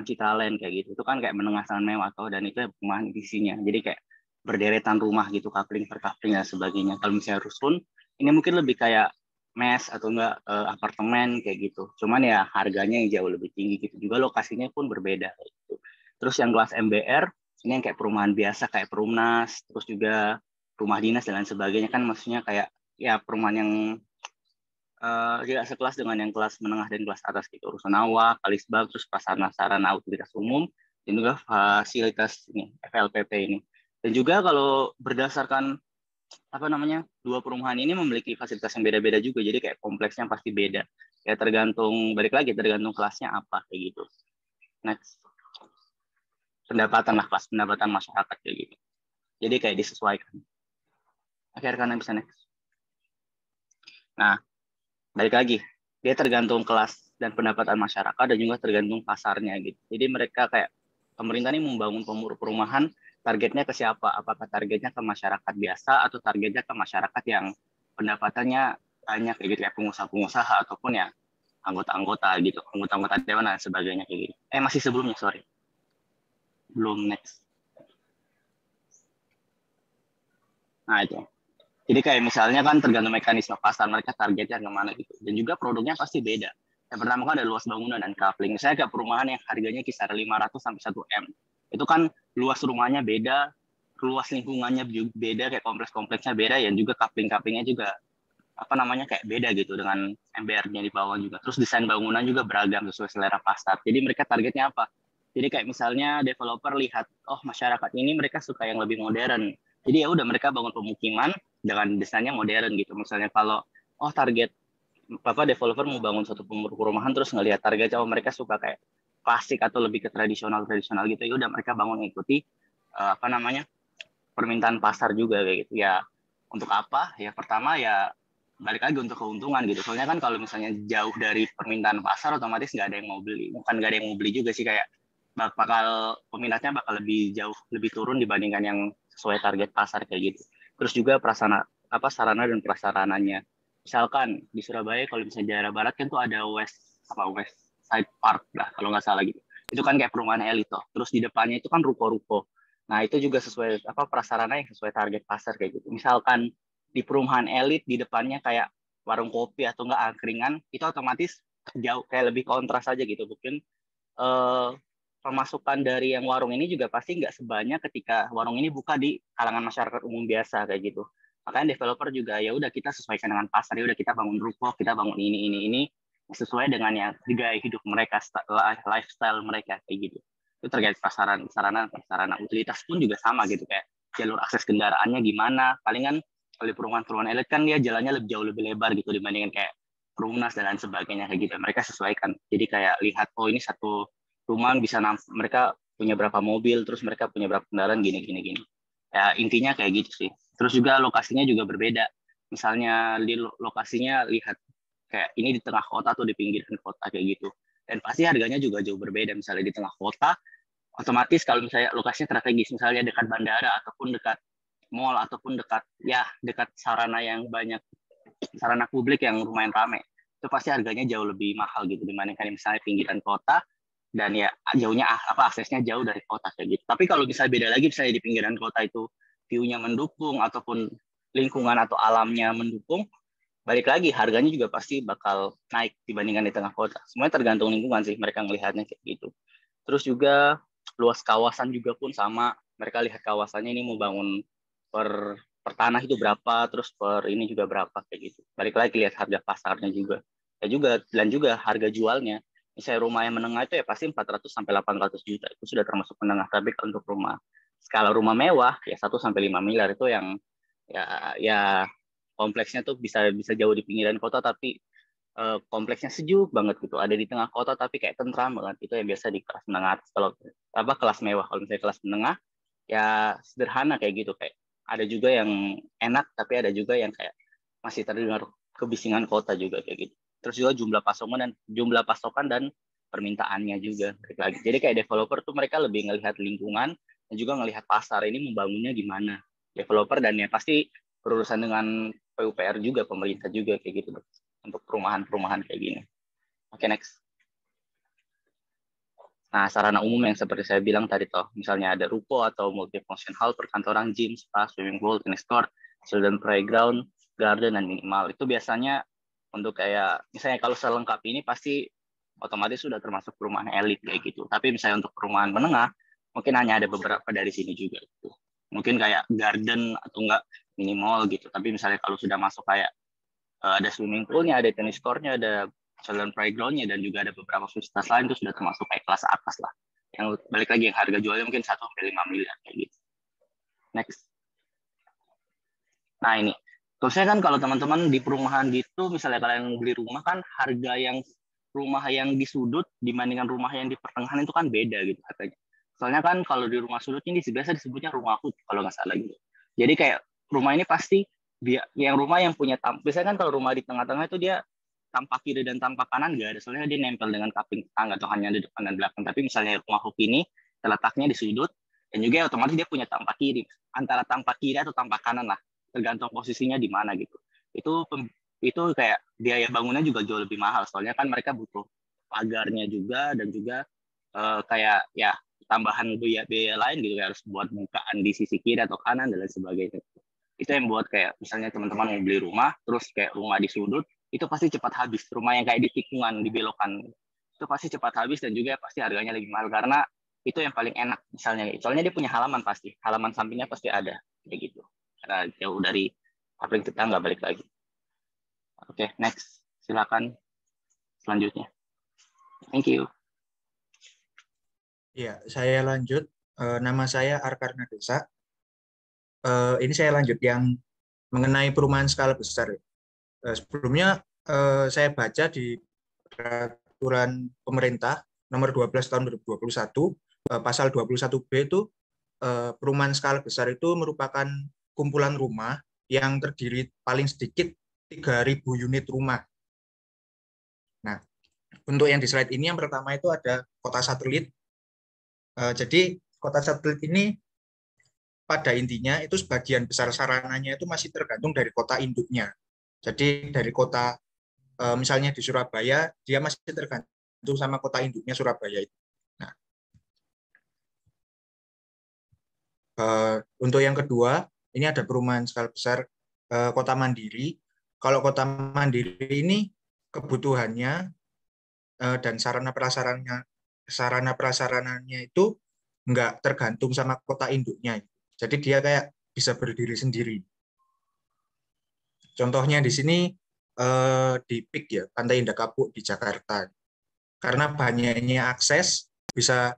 Citalen kayak gitu. Itu kan kayak menengah sama mewah atau dan itu ya perumahan isinya. Jadi kayak berderetan rumah gitu, kapling per kapling dan sebagainya. Kalau misalnya rusun, ini mungkin lebih kayak mes atau enggak apartemen kayak gitu. Cuman ya harganya yang jauh lebih tinggi gitu. Juga lokasinya pun berbeda gitu. Terus yang kelas MBR ini yang kayak perumahan biasa kayak Perumnas, terus juga rumah dinas dan lain sebagainya kan maksudnya kayak ya perumahan yang tidak sekelas dengan yang kelas menengah dan kelas atas gitu. Rusunawa, Kalisbag, terus sarana utilitas umum dan juga fasilitas ini FLPP ini. Dan juga kalau berdasarkan dua perumahan ini memiliki fasilitas yang beda-beda juga, jadi kayak kompleksnya pasti beda ya, tergantung kelasnya apa kayak gitu. Next, kelas pendapatan masyarakat kayak gitu, jadi kayak disesuaikan. Oke, rekan bisa next. Nah, balik lagi, dia tergantung kelas dan pendapatan masyarakat dan juga tergantung pasarnya gitu. Jadi mereka kayak pemerintah ini membangun perumahan, targetnya ke siapa? Apakah targetnya ke masyarakat biasa atau targetnya ke masyarakat yang pendapatannya banyak kayak gitu, kayak pengusaha-pengusaha ataupun ya anggota-anggota gitu, anggota-anggota dewan dan sebagainya kayak gitu. Masih sebelumnya, sorry. Belum, next. Nah, itu. Jadi kayak misalnya kan tergantung mekanisme pasar mereka targetnya kemana gitu. Dan juga produknya pasti beda. Yang pertama kan ada luas bangunan dan coupling. Misalnya kayak perumahan yang harganya kisar 500 sampai 1 M. Itu kan luas rumahnya beda, luas lingkungannya beda, kayak kompleks-kompleksnya beda, dan juga coupling-couplingnya juga kayak beda gitu dengan MBR-nya di bawah juga. Terus desain bangunan juga beragam sesuai selera pasar. Jadi mereka targetnya apa? Jadi kayak misalnya developer lihat, oh masyarakat ini mereka suka yang lebih modern. Jadi ya udah mereka bangun pemukiman dengan desainnya modern gitu. Misalnya kalau target developer mau bangun satu perumahan terus ngelihat target cowok mereka suka kayak klasik atau lebih ke tradisional gitu, ya udah mereka bangun ngikuti permintaan pasar juga kayak gitu ya. Untuk apa ya? Pertama ya balik lagi untuk keuntungan gitu, soalnya kan kalau misalnya jauh dari permintaan pasar otomatis nggak ada yang mau beli, bukan nggak ada yang mau beli juga sih, kayak peminatnya bakal lebih turun dibandingkan yang sesuai target pasar kayak gitu. Terus juga sarana dan prasarananya, misalkan di Surabaya kalau misalnya daerah barat kan tuh ada West Side Park lah kalau nggak salah gitu, itu kan kayak perumahan elit toh, terus di depannya itu kan ruko-ruko. Nah itu juga sesuai prasarana yang sesuai target pasar kayak gitu. Misalkan di perumahan elit di depannya kayak warung kopi atau enggak angkringan, itu otomatis jauh kayak lebih kontras aja gitu. Mungkin pemasukan dari yang warung ini juga pasti nggak sebanyak ketika warung ini buka di kalangan masyarakat umum biasa kayak gitu. Makanya developer juga ya udah kita sesuaikan dengan pasar, ya udah kita bangun ruko, kita bangun ini sesuai dengan yang gaya hidup mereka, lifestyle mereka kayak gitu. Itu terkait sarana utilitas pun juga sama gitu, kayak jalur akses kendaraannya gimana. Palingan kalau di perumahan elit kan dia jalannya jauh lebih lebar gitu dibandingkan kayak Perumnas dan lain sebagainya kayak gitu. Mereka sesuaikan. Jadi kayak lihat ini satu rumah bisa mereka punya berapa mobil, terus mereka punya berapa kendaraan gini. Ya intinya kayak gitu sih. Terus juga lokasinya juga berbeda. Misalnya di lokasinya lihat kayak ini di tengah kota atau di pinggiran kota kayak gitu. Dan pasti harganya juga jauh berbeda. Misalnya di tengah kota, otomatis kalau misalnya lokasinya strategis, misalnya dekat bandara ataupun dekat mall ataupun dekat sarana yang banyak, sarana publik yang lumayan ramai, itu pasti harganya jauh lebih mahal gitu dibandingkan misalnya pinggiran kota dan ya jauhnya aksesnya jauh dari kota kayak gitu. Tapi kalau misalnya beda lagi, misalnya di pinggiran kota itu view-nya mendukung ataupun lingkungan atau alamnya mendukung, balik lagi harganya juga pasti bakal naik dibandingkan di tengah kota. Semuanya tergantung lingkungan sih mereka ngelihatnya kayak gitu. Terus juga luas kawasan juga pun sama, mereka lihat kawasannya ini mau bangun per tanah itu berapa, terus per ini juga berapa kayak gitu. Balik lagi lihat harga pasarnya juga. Dan juga harga jualnya. Misalnya rumah yang menengah itu ya pasti 400 sampai 800 juta. Itu sudah termasuk menengah. Tapi untuk skala rumah mewah ya 1 sampai 5 miliar itu yang ya kompleksnya tuh bisa jauh di pinggiran kota tapi kompleksnya sejuk banget gitu. Ada di tengah kota tapi kayak tentram banget. Itu yang biasa di kelas menengah. Kalau kelas mewah, kalau misalnya kelas menengah ya sederhana kayak gitu, kayak ada juga yang enak tapi ada juga yang kayak masih terdengar kebisingan kota juga kayak gitu. Terus juga jumlah pasokan dan permintaannya juga lagi. Jadi kayak developer tuh mereka lebih ngelihat lingkungan dan juga ngelihat pasar ini membangunnya gimana. Developer dan ya pasti berurusan dengan PUPR juga, pemerintah juga kayak gitu untuk perumahan kayak gini. Oke, next. Nah, sarana umum yang seperti saya bilang tadi toh, misalnya ada ruko atau multifunction hall, perkantoran, gym, spa, swimming pool, tennis court, children playground, garden, dan minimal. Itu biasanya untuk kayak, misalnya kalau selengkap ini pasti otomatis sudah termasuk perumahan elit kayak gitu. Tapi misalnya untuk perumahan menengah, mungkin hanya ada beberapa dari sini juga gitu. Mungkin kayak garden atau enggak minimal gitu. Tapi misalnya kalau sudah masuk kayak ada swimming poolnya, ada tennis court-nya, ada children playground-nya, dan juga ada beberapa fasilitas lain itu sudah termasuk kayak kelas atas lah. Yang balik lagi yang harga jualnya mungkin 1 sampai 5 miliar kayak gitu. Next. Nah ini, terusnya kan kalau teman-teman di perumahan gitu, misalnya kalian beli rumah kan harga yang rumah yang di sudut dibandingkan rumah yang di pertengahan itu kan beda gitu harganya. Soalnya kan kalau di rumah sudut ini biasa disebutnya rumah hut kalau nggak salah gitu. Jadi kayak rumah ini pasti yang rumah yang punya biasanya kan kalau rumah di tengah-tengah itu dia tampak kiri dan tampak kanan nggak ada, soalnya dia nempel dengan kaping tetangga atau hanya di depan dan belakang. Tapi misalnya rumah huk ini terletaknya di sudut dan juga otomatis dia punya tampak kiri, antara tampak kiri atau tampak kanan lah, tergantung posisinya di mana gitu. Itu kayak biaya bangunnya juga jauh lebih mahal, soalnya kan mereka butuh pagarnya juga dan juga kayak ya tambahan biaya lain gitu, harus buat bukaan di sisi kiri atau kanan dan lain sebagainya. Itu yang buat kayak misalnya teman-teman mau beli rumah terus kayak rumah di sudut itu pasti cepat habis. Rumah yang kayak di tikungan, di belokan itu pasti cepat habis dan juga pasti harganya lebih mahal karena itu yang paling enak misalnya. Soalnya dia punya halaman, pasti halaman sampingnya pasti ada kayak gitu. Karena jauh dari paling tetangga, balik lagi. Oke, next. Silakan selanjutnya. Thank you. Ya, saya lanjut. Nama saya Arkarna Desa. Ini saya lanjut yang mengenai perumahan skala besar. Sebelumnya saya baca di peraturan pemerintah nomor 12 tahun 2021, pasal 21B itu perumahan skala besar itu merupakan kumpulan rumah yang terdiri paling sedikit 3.000 unit rumah. Nah, untuk yang di slide ini yang pertama itu ada kota satelit. Jadi kota satelit ini pada intinya itu sebagian besar sarananya itu masih tergantung dari kota induknya. Jadi dari kota misalnya di Surabaya, dia masih tergantung sama kota induknya Surabaya itu. Nah, untuk yang kedua, ini ada perumahan skala besar kota mandiri. Kalau kota mandiri ini kebutuhannya dan sarana prasarananya itu nggak tergantung sama kota induknya. Jadi dia kayak bisa berdiri sendiri. Contohnya di sini di PIK ya, Pantai Indah Kapuk di Jakarta. Karena banyaknya akses, bisa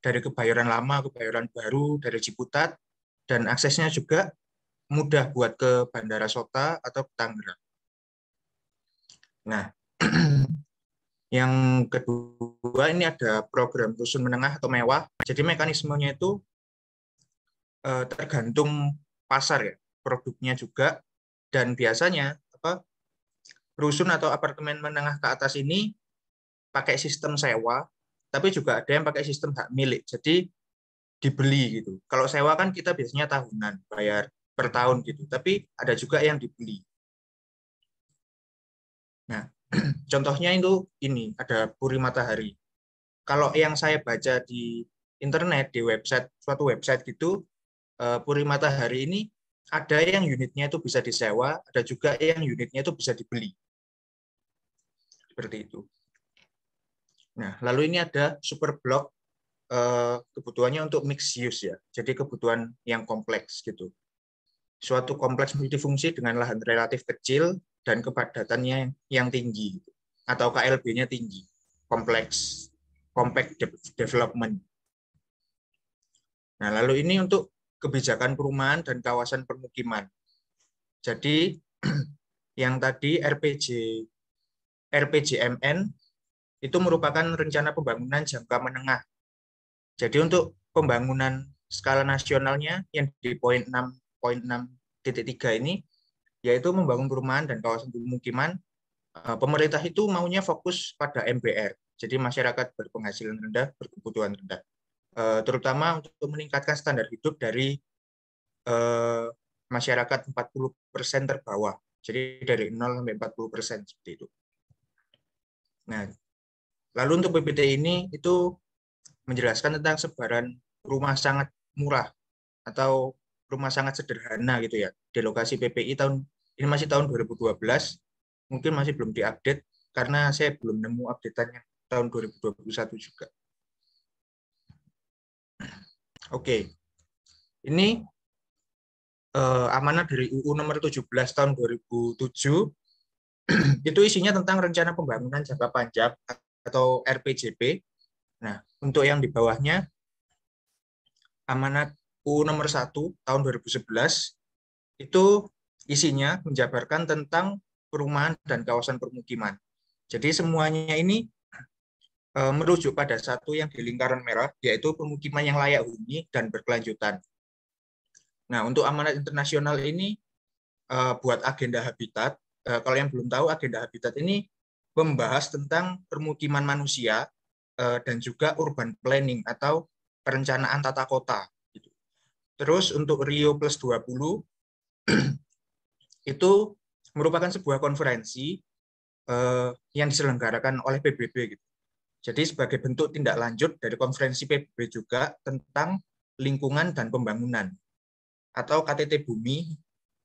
dari Kebayoran Lama, Kebayoran Baru, dari Ciputat, dan aksesnya juga mudah buat ke Bandara Sota atau ke Tangerang. Nah, yang kedua ini ada program rusun menengah atau mewah. Jadi mekanismenya itu tergantung pasar ya, produknya juga, dan biasanya rusun atau apartemen menengah ke atas ini pakai sistem sewa, tapi juga ada yang pakai sistem hak milik, jadi dibeli gitu. Kalau sewa kan kita biasanya tahunan, bayar per tahun gitu, tapi ada juga yang dibeli. Nah, contohnya itu ini, ada Puri Matahari. Kalau yang saya baca di internet, di website, suatu website gitu, Puri Matahari ini ada yang unitnya itu bisa disewa, ada juga yang unitnya itu bisa dibeli. Seperti itu. Nah, lalu ini ada super block, kebutuhannya untuk mixed use ya. Jadi kebutuhan yang kompleks gitu. Suatu kompleks multifungsi dengan lahan relatif kecil dan kepadatannya yang tinggi atau KLB-nya tinggi. Kompleks compact development. Nah, lalu ini untuk kebijakan perumahan dan kawasan permukiman. Jadi yang tadi RPJMN itu merupakan rencana pembangunan jangka menengah. Jadi untuk pembangunan skala nasionalnya yang di poin 6.6.3 ini, yaitu membangun perumahan dan kawasan pemukiman, pemerintah itu maunya fokus pada MBR, jadi masyarakat berpenghasilan rendah, berkebutuhan rendah. Terutama untuk meningkatkan standar hidup dari masyarakat 40% terbawah. Jadi dari 0 sampai 40% seperti itu. Nah, lalu untuk PPT ini itu menjelaskan tentang sebaran rumah sangat murah atau rumah sangat sederhana gitu ya. Di lokasi PPI ini masih tahun 2012, mungkin masih belum diupdate karena saya belum nemu updateannya tahun 2021 juga. Oke, ini amanat dari UU nomor 17 tahun 2007 itu isinya tentang rencana pembangunan jangka panjang atau RPJP. Nah, untuk yang di bawahnya amanat UU nomor 1 tahun 2011 itu isinya menjabarkan tentang perumahan dan kawasan permukiman. Jadi semuanya ini merujuk pada satu yang di lingkaran merah, yaitu pemukiman yang layak huni dan berkelanjutan. Nah, untuk amanat internasional ini buat agenda habitat, kalau yang belum tahu, agenda habitat ini membahas tentang permukiman manusia dan juga urban planning atau perencanaan tata kota. Gitu. Terus untuk Rio Plus 20 itu merupakan sebuah konferensi yang diselenggarakan oleh PBB. Gitu. Jadi sebagai bentuk tindak lanjut dari konferensi PBB juga tentang lingkungan dan pembangunan atau KTT Bumi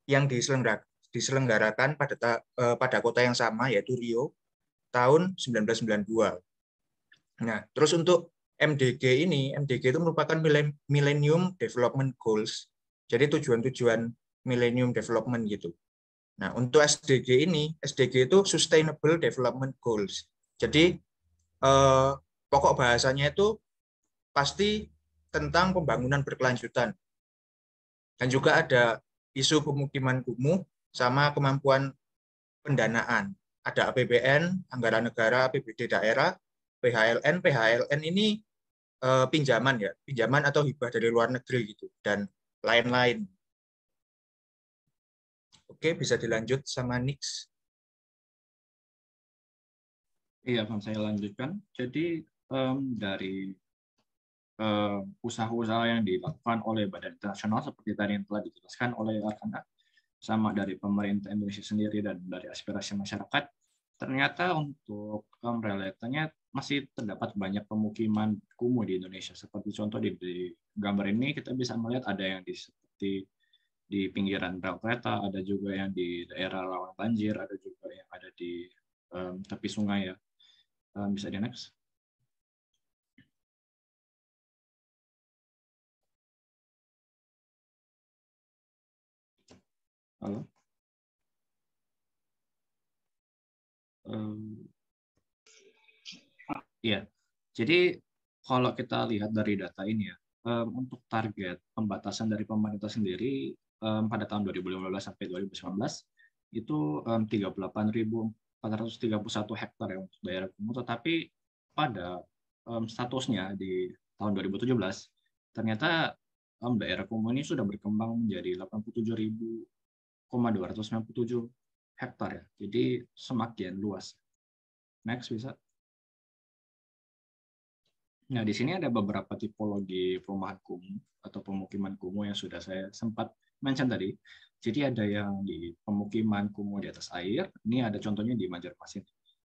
yang diselenggarakan pada kota yang sama, yaitu Rio, tahun 1992. Nah, terus untuk MDG itu merupakan Millennium Development Goals, jadi tujuan-tujuan Millennium Development gitu. Nah, untuk SDG itu Sustainable Development Goals. Jadi, pokok bahasanya itu pasti tentang pembangunan berkelanjutan. Dan juga ada isu pemukiman kumuh sama kemampuan pendanaan. ada APBN, anggaran negara, APBD daerah, PHLN. PHLN ini pinjaman ya, pinjaman atau hibah dari luar negeri gitu, dan lain-lain. Oke, bisa dilanjut sama Nix. Iya, akan saya lanjutkan. Jadi dari usaha-usaha yang dilakukan oleh Badan Internasional seperti tadi yang telah dijelaskan oleh rekan sama dari pemerintah Indonesia sendiri dan dari aspirasi masyarakat, ternyata untuk realitanya masih terdapat banyak pemukiman kumuh di Indonesia. Seperti contoh di gambar ini kita bisa melihat ada yang seperti di pinggiran rel kereta, ada juga yang di daerah rawan banjir, ada juga yang ada di tepi sungai ya. Bisa di next. Halo. Iya, jadi kalau kita lihat dari data ini ya, untuk target pembatasan dari pemerintah sendiri pada tahun 2015 sampai 2019 itu 38.431 hektar ya untuk daerah kumuh, tetapi pada statusnya di tahun 2017 ternyata daerah kumuh ini sudah berkembang menjadi 87.297 hektar ya. Jadi semakin luas. Next bisa. Nah, di sini ada beberapa tipologi perumahan kumuh atau pemukiman kumuh yang sudah saya sempat mention tadi. Jadi ada yang di pemukiman kumuh di atas air, ini ada contohnya di Banjarmasin.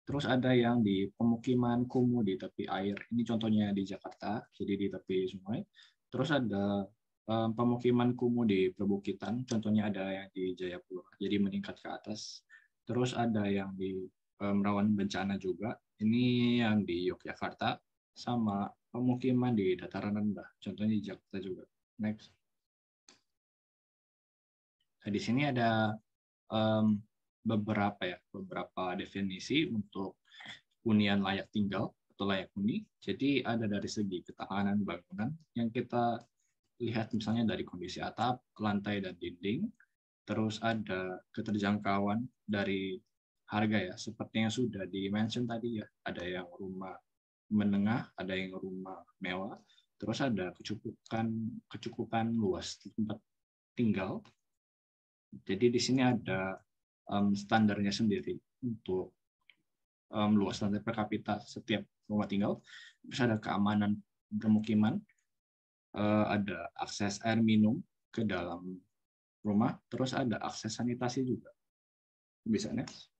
Terus ada yang di pemukiman kumuh di tepi air, ini contohnya di Jakarta, jadi di tepi sungai. Terus ada pemukiman kumuh di perbukitan, contohnya ada yang di Jayapura, jadi meningkat ke atas. Terus ada yang di rawan bencana juga, ini yang di Yogyakarta, sama pemukiman di dataran rendah, contohnya di Jakarta juga. Next. Nah, di sini ada beberapa definisi untuk hunian layak tinggal atau layak huni. Jadi ada dari segi ketahanan bangunan yang kita lihat misalnya dari kondisi atap, lantai, dan dinding. Terus ada keterjangkauan dari harga ya, seperti yang sudah di-mention tadi ya. Ada yang rumah menengah, ada yang rumah mewah, terus ada kecukupan luas tempat tinggal. Jadi di sini ada standarnya sendiri untuk luas lantai per kapita setiap rumah tinggal. Terus ada keamanan permukiman, ada akses air minum ke dalam rumah, terus ada akses sanitasi juga. Bisa next.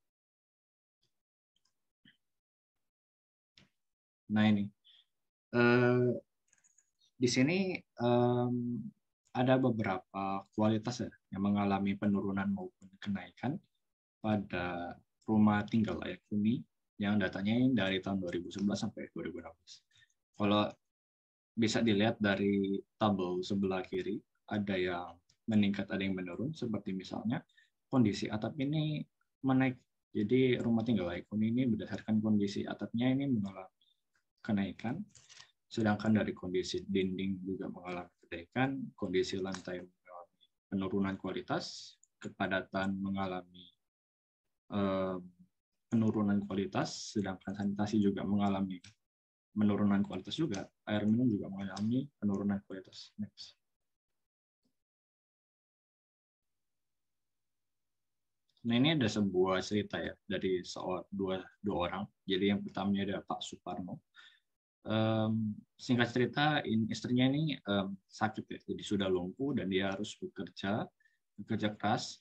Nah ini, di sini ada beberapa kualitas ya, yang mengalami penurunan maupun kenaikan pada rumah tinggal layak huni yang datanya dari tahun 2011 sampai 2016. Kalau bisa dilihat dari tabel sebelah kiri, ada yang meningkat, ada yang menurun, seperti misalnya kondisi atap ini menaik. Jadi rumah tinggal layak huni ini berdasarkan kondisi atapnya ini mengalami kenaikan, sedangkan dari kondisi dinding juga mengalami kenaikan, kondisi lantai mengalami penurunan kualitas, kepadatan mengalami penurunan kualitas, sedangkan sanitasi juga mengalami penurunan kualitas juga, air minum juga mengalami penurunan kualitas. Next. Nah ini ada sebuah cerita ya dari dua orang. Jadi yang pertamanya ada Pak Suparno. Singkat cerita, istrinya ini sakit ya, jadi sudah lumpuh dan dia harus bekerja keras.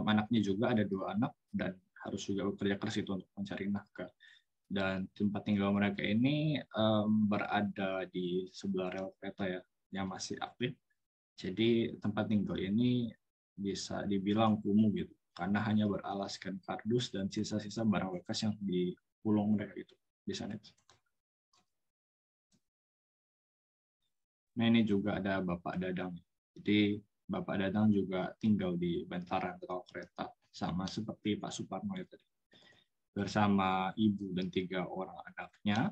Anaknya juga ada 2 anak dan harus juga bekerja keras itu untuk mencari nafkah. Dan tempat tinggal mereka ini berada di sebelah rel kereta ya, yang masih aktif. Jadi tempat tinggal ini bisa dibilang kumuh gitu, karena hanya beralaskan kardus dan sisa-sisa barang bekas yang di pulung mereka itu. Bisa next. Nah ini juga ada Bapak Dadang. Jadi Bapak Dadang juga tinggal di bantaran rel kereta, sama seperti Pak Suparno ya tadi. Bersama ibu dan 3 orang anaknya,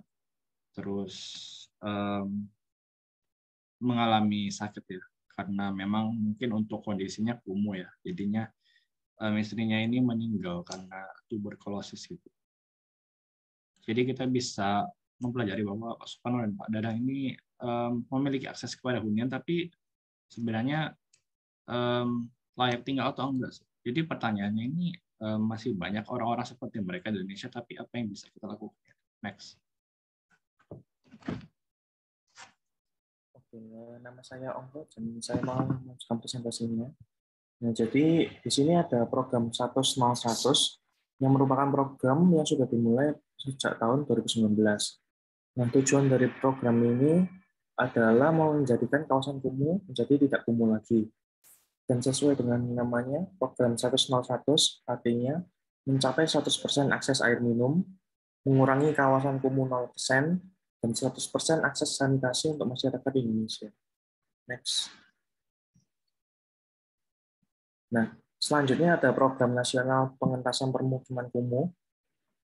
terus mengalami sakit ya, karena memang mungkin untuk kondisinya kumuh ya, jadinya istrinya ini meninggal karena tuberkulosis gitu. Jadi kita bisa mempelajari bahwa Pak Suparno dan Pak Dadang ini memiliki akses kepada hunian, tapi sebenarnya layak tinggal atau enggak sih? Jadi pertanyaannya ini masih banyak orang-orang seperti mereka di Indonesia, tapi apa yang bisa kita lakukan? Next. Oke, nama saya Ongko dan saya mau menunjukkan presentasinya. Nah, jadi di sini ada program 100 yang merupakan program yang sudah dimulai sejak tahun 2019. Nah, tujuan dari program ini adalah menjadikan kawasan kumuh menjadi tidak kumuh lagi. Dan sesuai dengan namanya, program 100 artinya mencapai 100% akses air minum, mengurangi kawasan kumuh 0%, dan 100% akses sanitasi untuk masyarakat di Indonesia. Next. Nah, selanjutnya ada program nasional pengentasan permukiman kumuh.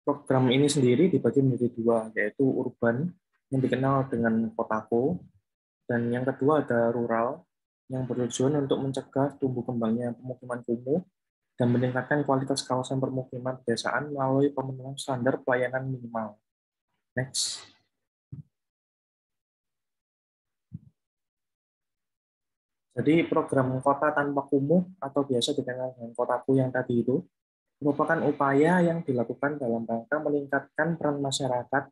Program ini sendiri dibagi menjadi dua, yaitu urban, yang dikenal dengan kotaku, dan yang kedua ada rural, yang bertujuan untuk mencegah tumbuh kembangnya pemukiman kumuh dan meningkatkan kualitas kawasan permukiman pedesaan melalui pemenuhan standar pelayanan minimal. Next. Jadi program kota tanpa kumuh atau biasa dikenal dengan kotaku yang tadi itu merupakan upaya yang dilakukan dalam rangka meningkatkan peran masyarakat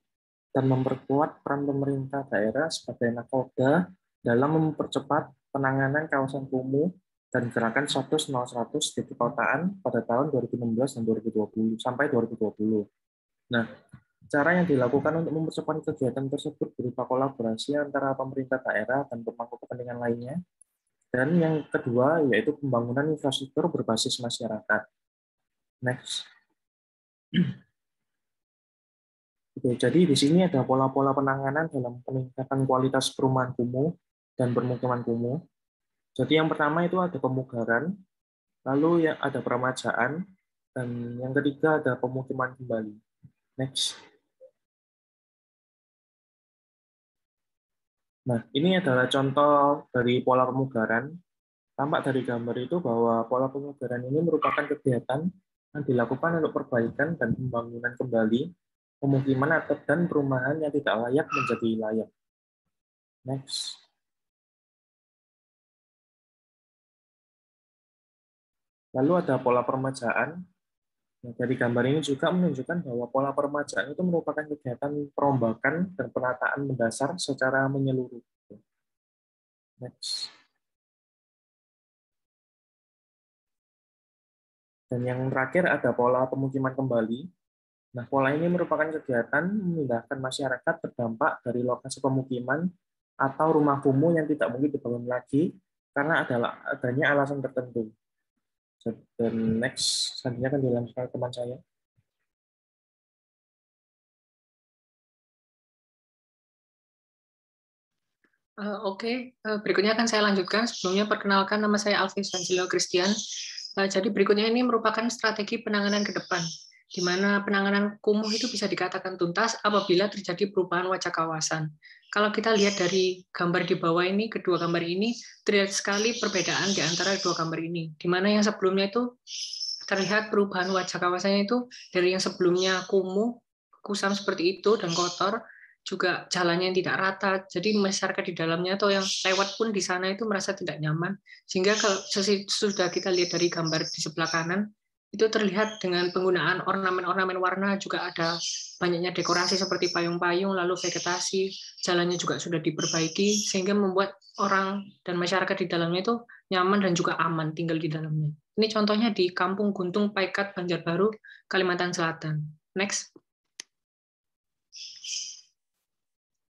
dan memperkuat peran pemerintah daerah sebagai nakoda dalam mempercepat penanganan kawasan kumuh dan gerakan 100 di perkotaan pada tahun 2016 dan 2020 sampai 2020. Nah, cara yang dilakukan untuk mempercepat kegiatan tersebut berupa kolaborasi antara pemerintah daerah dan pemangku kepentingan lainnya. Dan yang kedua yaitu pembangunan infrastruktur berbasis masyarakat. Next. Oke, jadi di sini ada pola-pola penanganan dalam peningkatan kualitas perumahan kumuh dan permukiman kumuh. Jadi yang pertama itu ada pemugaran, lalu yang ada peremajaan, dan yang ketiga ada pemukiman kembali. Next. Nah, ini adalah contoh dari pola pemugaran. Tampak dari gambar itu bahwa pola pemugaran ini merupakan kegiatan yang dilakukan untuk perbaikan dan pembangunan kembali pemukiman atau dan perumahan yang tidak layak menjadi layak. Next. Lalu ada pola peremajaan. Nah, dari gambar ini juga menunjukkan bahwa pola peremajaan itu merupakan kegiatan perombakan dan penataan mendasar secara menyeluruh. Next. Dan yang terakhir ada pola pemukiman kembali. Nah, pola ini merupakan kegiatan memindahkan masyarakat terdampak dari lokasi pemukiman atau rumah kumuh yang tidak mungkin dibangun lagi karena adanya alasan tertentu. Dan next, selanjutnya akan dilanjutkan teman saya. Berikutnya akan saya lanjutkan. Sebelumnya perkenalkan, nama saya Alvis Angelo Christian. Jadi berikutnya ini merupakan strategi penanganan ke depan, di mana penanganan kumuh itu bisa dikatakan tuntas apabila terjadi perubahan wajah kawasan. Kalau kita lihat dari gambar di bawah ini, kedua gambar ini, terlihat sekali perbedaan di antara dua gambar ini, di mana yang sebelumnya itu terlihat perubahan wajah kawasannya itu dari yang sebelumnya kumuh, kusam seperti itu, dan kotor, juga jalannya yang tidak rata, jadi masyarakat di dalamnya atau yang lewat pun di sana itu merasa tidak nyaman, sehingga kalau sudah kita lihat dari gambar di sebelah kanan, itu terlihat dengan penggunaan ornamen-ornamen warna, juga ada banyaknya dekorasi seperti payung-payung, lalu vegetasi, jalannya juga sudah diperbaiki, sehingga membuat orang dan masyarakat di dalamnya itu nyaman dan juga aman tinggal di dalamnya. Ini contohnya di Kampung Guntung Paikat, Banjarbaru, Kalimantan Selatan. Next.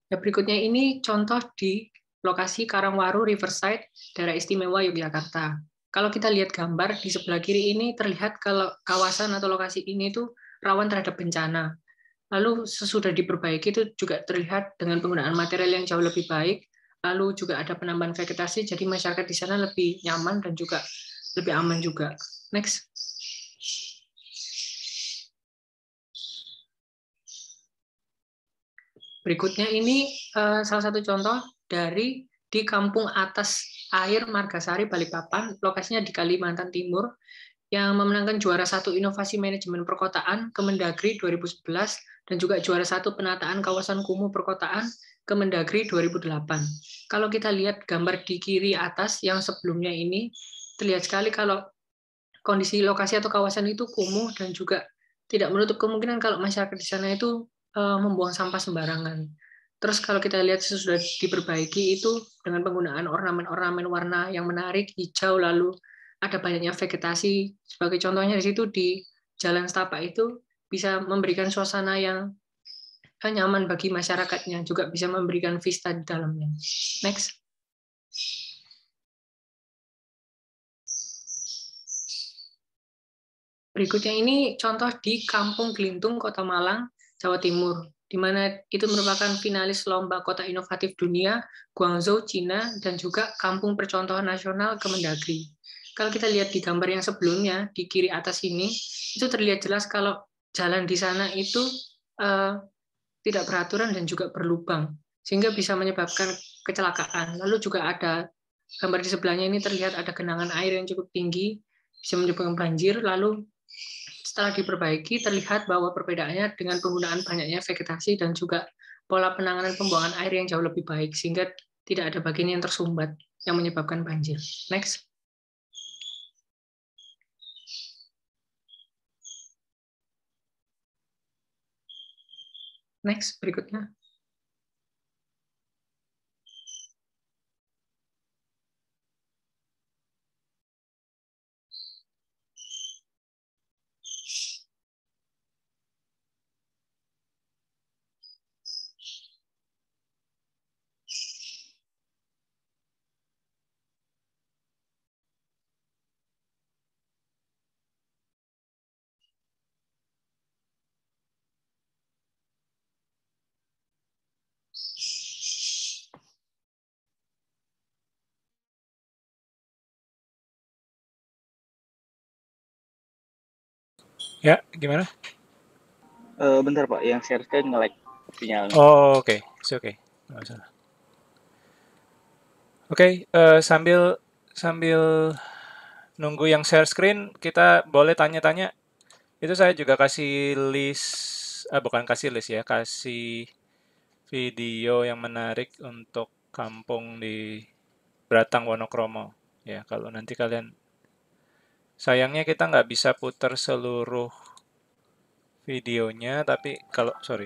Ya, berikutnya ini contoh di lokasi Karangwaru Riverside, Daerah Istimewa Yogyakarta. Kalau kita lihat gambar di sebelah kiri ini terlihat kalau kawasan atau lokasi ini tuh rawan terhadap bencana. Lalu sesudah diperbaiki itu juga terlihat dengan penggunaan material yang jauh lebih baik. Lalu juga ada penambahan vegetasi, jadi masyarakat di sana lebih nyaman dan juga lebih aman juga. Next. Berikutnya ini salah satu contoh dari di Kampung Atas Air Margasari, Balikpapan, lokasinya di Kalimantan Timur, yang memenangkan juara 1 Inovasi Manajemen Perkotaan Kemendagri 2011 dan juga juara 1 Penataan Kawasan Kumuh Perkotaan Kemendagri 2008. Kalau kita lihat gambar di kiri atas yang sebelumnya ini, terlihat sekali kalau kondisi lokasi atau kawasan itu kumuh dan juga tidak menutup kemungkinan kalau masyarakat di sana itu membuang sampah sembarangan. Terus kalau kita lihat sudah diperbaiki itu dengan penggunaan ornamen-ornamen warna yang menarik, hijau, lalu ada banyaknya vegetasi. Sebagai contohnya di situ di Jalan Setapak itu bisa memberikan suasana yang nyaman bagi masyarakatnya, juga bisa memberikan vista di dalamnya. Next. Berikutnya ini contoh di Kampung Gelintung, Kota Malang, Jawa Timur, di mana itu merupakan finalis Lomba Kota Inovatif Dunia, Guangzhou, Cina, dan juga Kampung Percontohan Nasional Kemendagri. Kalau kita lihat di gambar yang sebelumnya, di kiri atas ini, itu terlihat jelas kalau jalan di sana itu tidak beraturan dan juga berlubang, sehingga bisa menyebabkan kecelakaan. Lalu juga ada gambar di sebelahnya ini terlihat ada genangan air yang cukup tinggi, bisa menyebabkan banjir, lalu setelah diperbaiki terlihat bahwa perbedaannya dengan penggunaan banyaknya vegetasi dan juga pola penanganan pembuangan air yang jauh lebih baik, sehingga tidak ada bagian yang tersumbat yang menyebabkan banjir. Next. Next, berikutnya. Ya, gimana? Bentar Pak, yang share screen nge-lag sinyalnya. Oh, oke. Oke. Nggak masalah. Oke, sambil nunggu yang share screen, kita boleh tanya-tanya. Itu saya juga kasih list, bukan kasih list ya, kasih video yang menarik untuk kampung di Beratang Wonokromo. Ya, kalau nanti kalian, sayangnya kita nggak bisa putar seluruh videonya, tapi kalau, sorry.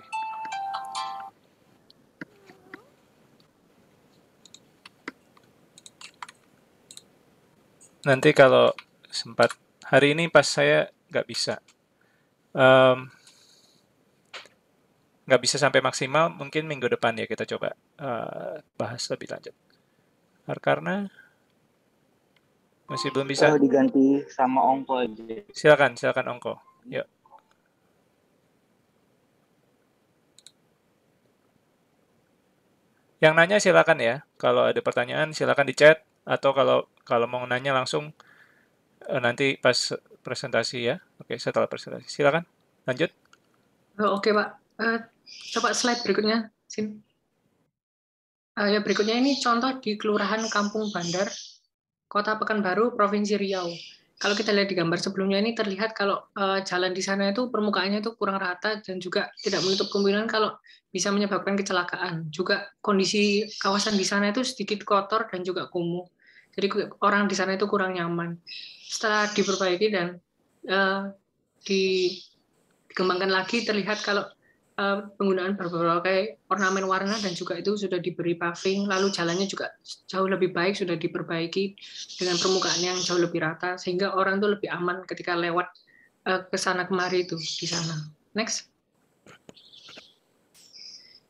Nanti kalau sempat, hari ini pas saya nggak bisa. Nggak bisa sampai maksimal, mungkin minggu depan ya kita coba bahas lebih lanjut. Karena masih belum bisa. Diganti sama Ongko aja. Silakan Ongko. Yuk. Yang nanya silakan ya. Kalau ada pertanyaan silakan di chat, atau kalau mau nanya langsung nanti pas presentasi ya. Oke, setelah presentasi. Silakan. Lanjut. Oke, Pak. Coba slide berikutnya, Sin. Ya, berikutnya ini contoh di Kelurahan Kampung Bandar, Kota Pekanbaru, Provinsi Riau. Kalau kita lihat di gambar sebelumnya ini terlihat kalau jalan di sana itu permukaannya itu kurang rata dan juga tidak menutup kemungkinan kalau bisa menyebabkan kecelakaan. Juga kondisi kawasan di sana itu sedikit kotor dan juga kumuh. Jadi orang di sana itu kurang nyaman. Setelah diperbaiki dan dikembangkan lagi, terlihat kalau penggunaan berbagai ornamen warna dan juga itu sudah diberi paving, lalu jalannya juga jauh lebih baik, sudah diperbaiki dengan permukaan yang jauh lebih rata, sehingga orang itu lebih aman ketika lewat ke sana kemari itu di sana. Next.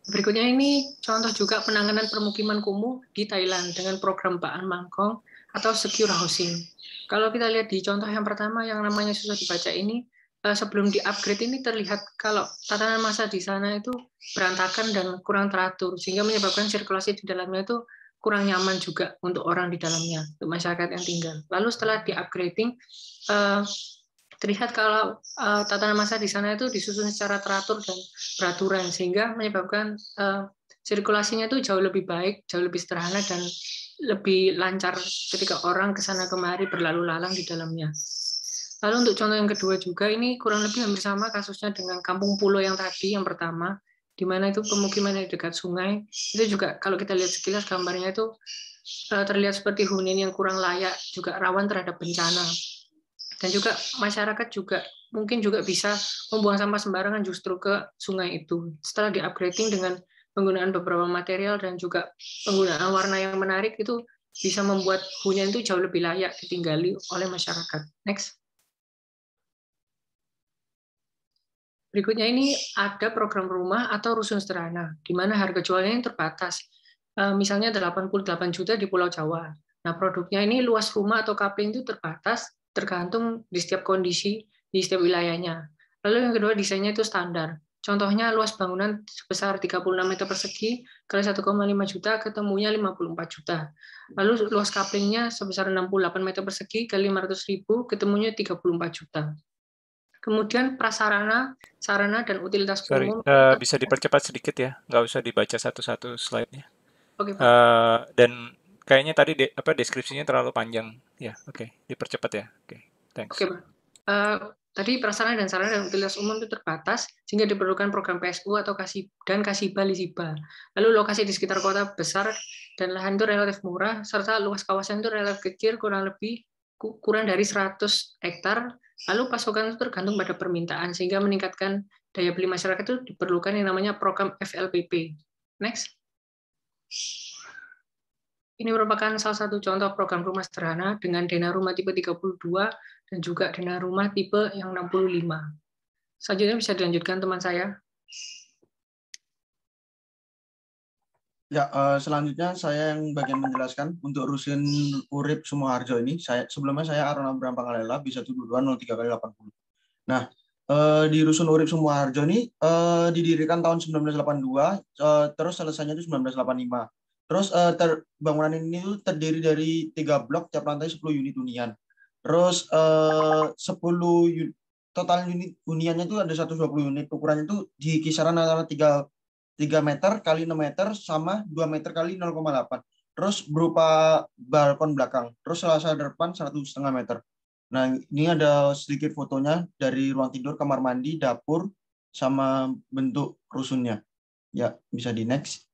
Berikutnya ini contoh juga penanganan permukiman kumuh di Thailand dengan program Paan Mangkong atau Secure Housing. Kalau kita lihat di contoh yang pertama yang namanya susah dibaca ini, sebelum di-upgrade ini terlihat kalau tatanan massa di sana itu berantakan dan kurang teratur, sehingga menyebabkan sirkulasi di dalamnya itu kurang nyaman juga untuk orang di dalamnya, untuk masyarakat yang tinggal. Lalu setelah di-upgrading, terlihat kalau tatanan massa di sana itu disusun secara teratur dan beraturan, sehingga menyebabkan sirkulasinya itu jauh lebih baik, jauh lebih sederhana, dan lebih lancar ketika orang ke sana kemari berlalu lalang di dalamnya. Lalu untuk contoh yang kedua juga, ini kurang lebih hampir sama kasusnya dengan Kampung Pulo yang tadi, yang pertama, di mana itu pemukiman yang dekat sungai. Itu juga kalau kita lihat sekilas gambarnya itu terlihat seperti hunian yang kurang layak, juga rawan terhadap bencana. Dan juga masyarakat juga mungkin juga bisa membuang sampah sembarangan justru ke sungai itu. Setelah di-upgrading dengan penggunaan beberapa material dan juga penggunaan warna yang menarik, itu bisa membuat hunian itu jauh lebih layak ditinggali oleh masyarakat. Next. Berikutnya ini ada program rumah atau rusun sederhana, di mana harga jualnya yang terbatas. Misalnya 88 juta di Pulau Jawa. Nah, produknya ini luas rumah atau kapling itu terbatas, tergantung di setiap kondisi, di setiap wilayahnya. Lalu yang kedua, desainnya itu standar. Contohnya luas bangunan sebesar 36 meter persegi, kali 1,5 juta, ketemunya 54 juta. Lalu luas kaplingnya sebesar 68 meter persegi, kali 500.000, ketemunya 34 juta. Kemudian prasarana, sarana, dan utilitas Sorry, umum. bisa dipercepat sedikit ya, nggak usah dibaca satu-satu slide-nya. Oke, Pak. Dan kayaknya tadi deskripsinya terlalu panjang. Ya, oke, dipercepat ya. Oke, thanks. Oke, Pak. Tadi prasarana dan sarana dan utilitas umum itu terbatas, sehingga diperlukan program PSU atau Kasiba Lisiba. Lalu lokasi di sekitar kota besar dan lahan itu relatif murah, serta luas kawasan itu relatif kecil, kurang dari 100 hektar. Lalu pasokan itu tergantung pada permintaan, sehingga meningkatkan daya beli masyarakat itu diperlukan yang namanya program FLPP. Next. Ini merupakan salah satu contoh program rumah sederhana dengan dana rumah tipe 32 dan juga dana rumah tipe yang 65. Selanjutnya bisa dilanjutkan teman saya. Ya, selanjutnya saya yang bagian menjelaskan untuk Rusun Urip Sumoharjo ini. Sebelumnya saya Aaron Abraham Pangalela, bisa 7203x80. Nah, di Rusun Urip Sumoharjo ini didirikan tahun 1982, terus selesainya itu 1985. Terus bangunan ini terdiri dari 3 blok, tiap lantai 10 unit hunian. Terus 10 total unit huniannya itu ada 120 unit. Ukurannya itu di kisaran antara 3 meter kali 6 meter sama 2 meter kali 0,8. Terus berupa balkon belakang. Terus selasa depan 1,5 meter. Nah, ini ada sedikit fotonya dari ruang tidur, kamar mandi, dapur, sama bentuk rusunnya. Ya, bisa di next.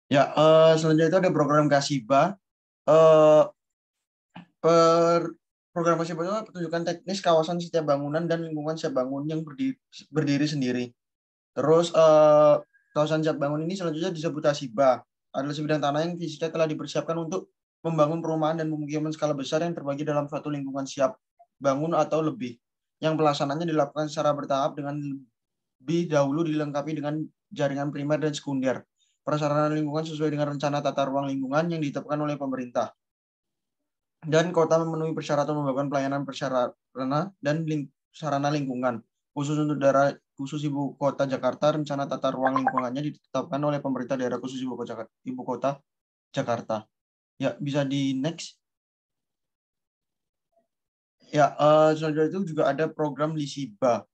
Ya, selanjutnya itu ada program Kasiba. Program Kasiba itu pertunjukan teknis kawasan setiap bangunan dan lingkungan setiap bangun yang berdiri sendiri. Terus kawasan siap bangun ini selanjutnya disebut Kasiba. Adalah sebidang tanah yang fisiknya telah dipersiapkan untuk membangun perumahan dan pemukiman skala besar yang terbagi dalam suatu lingkungan siap bangun atau lebih. Yang pelaksanaannya dilakukan secara bertahap dengan lebih dahulu dilengkapi dengan jaringan primer dan sekunder. Prasarana lingkungan sesuai dengan rencana tata ruang lingkungan yang ditetapkan oleh pemerintah. Dan kota memenuhi persyaratan membangun pelayanan prasarana dan sarana lingkungan. Khusus untuk daerah khusus Ibu Kota Jakarta, rencana tata ruang lingkungannya ditetapkan oleh pemerintah daerah khusus Ibu Kota Jakarta. Ya, bisa di next. Ya, selanjutnya itu juga ada program Lisiba.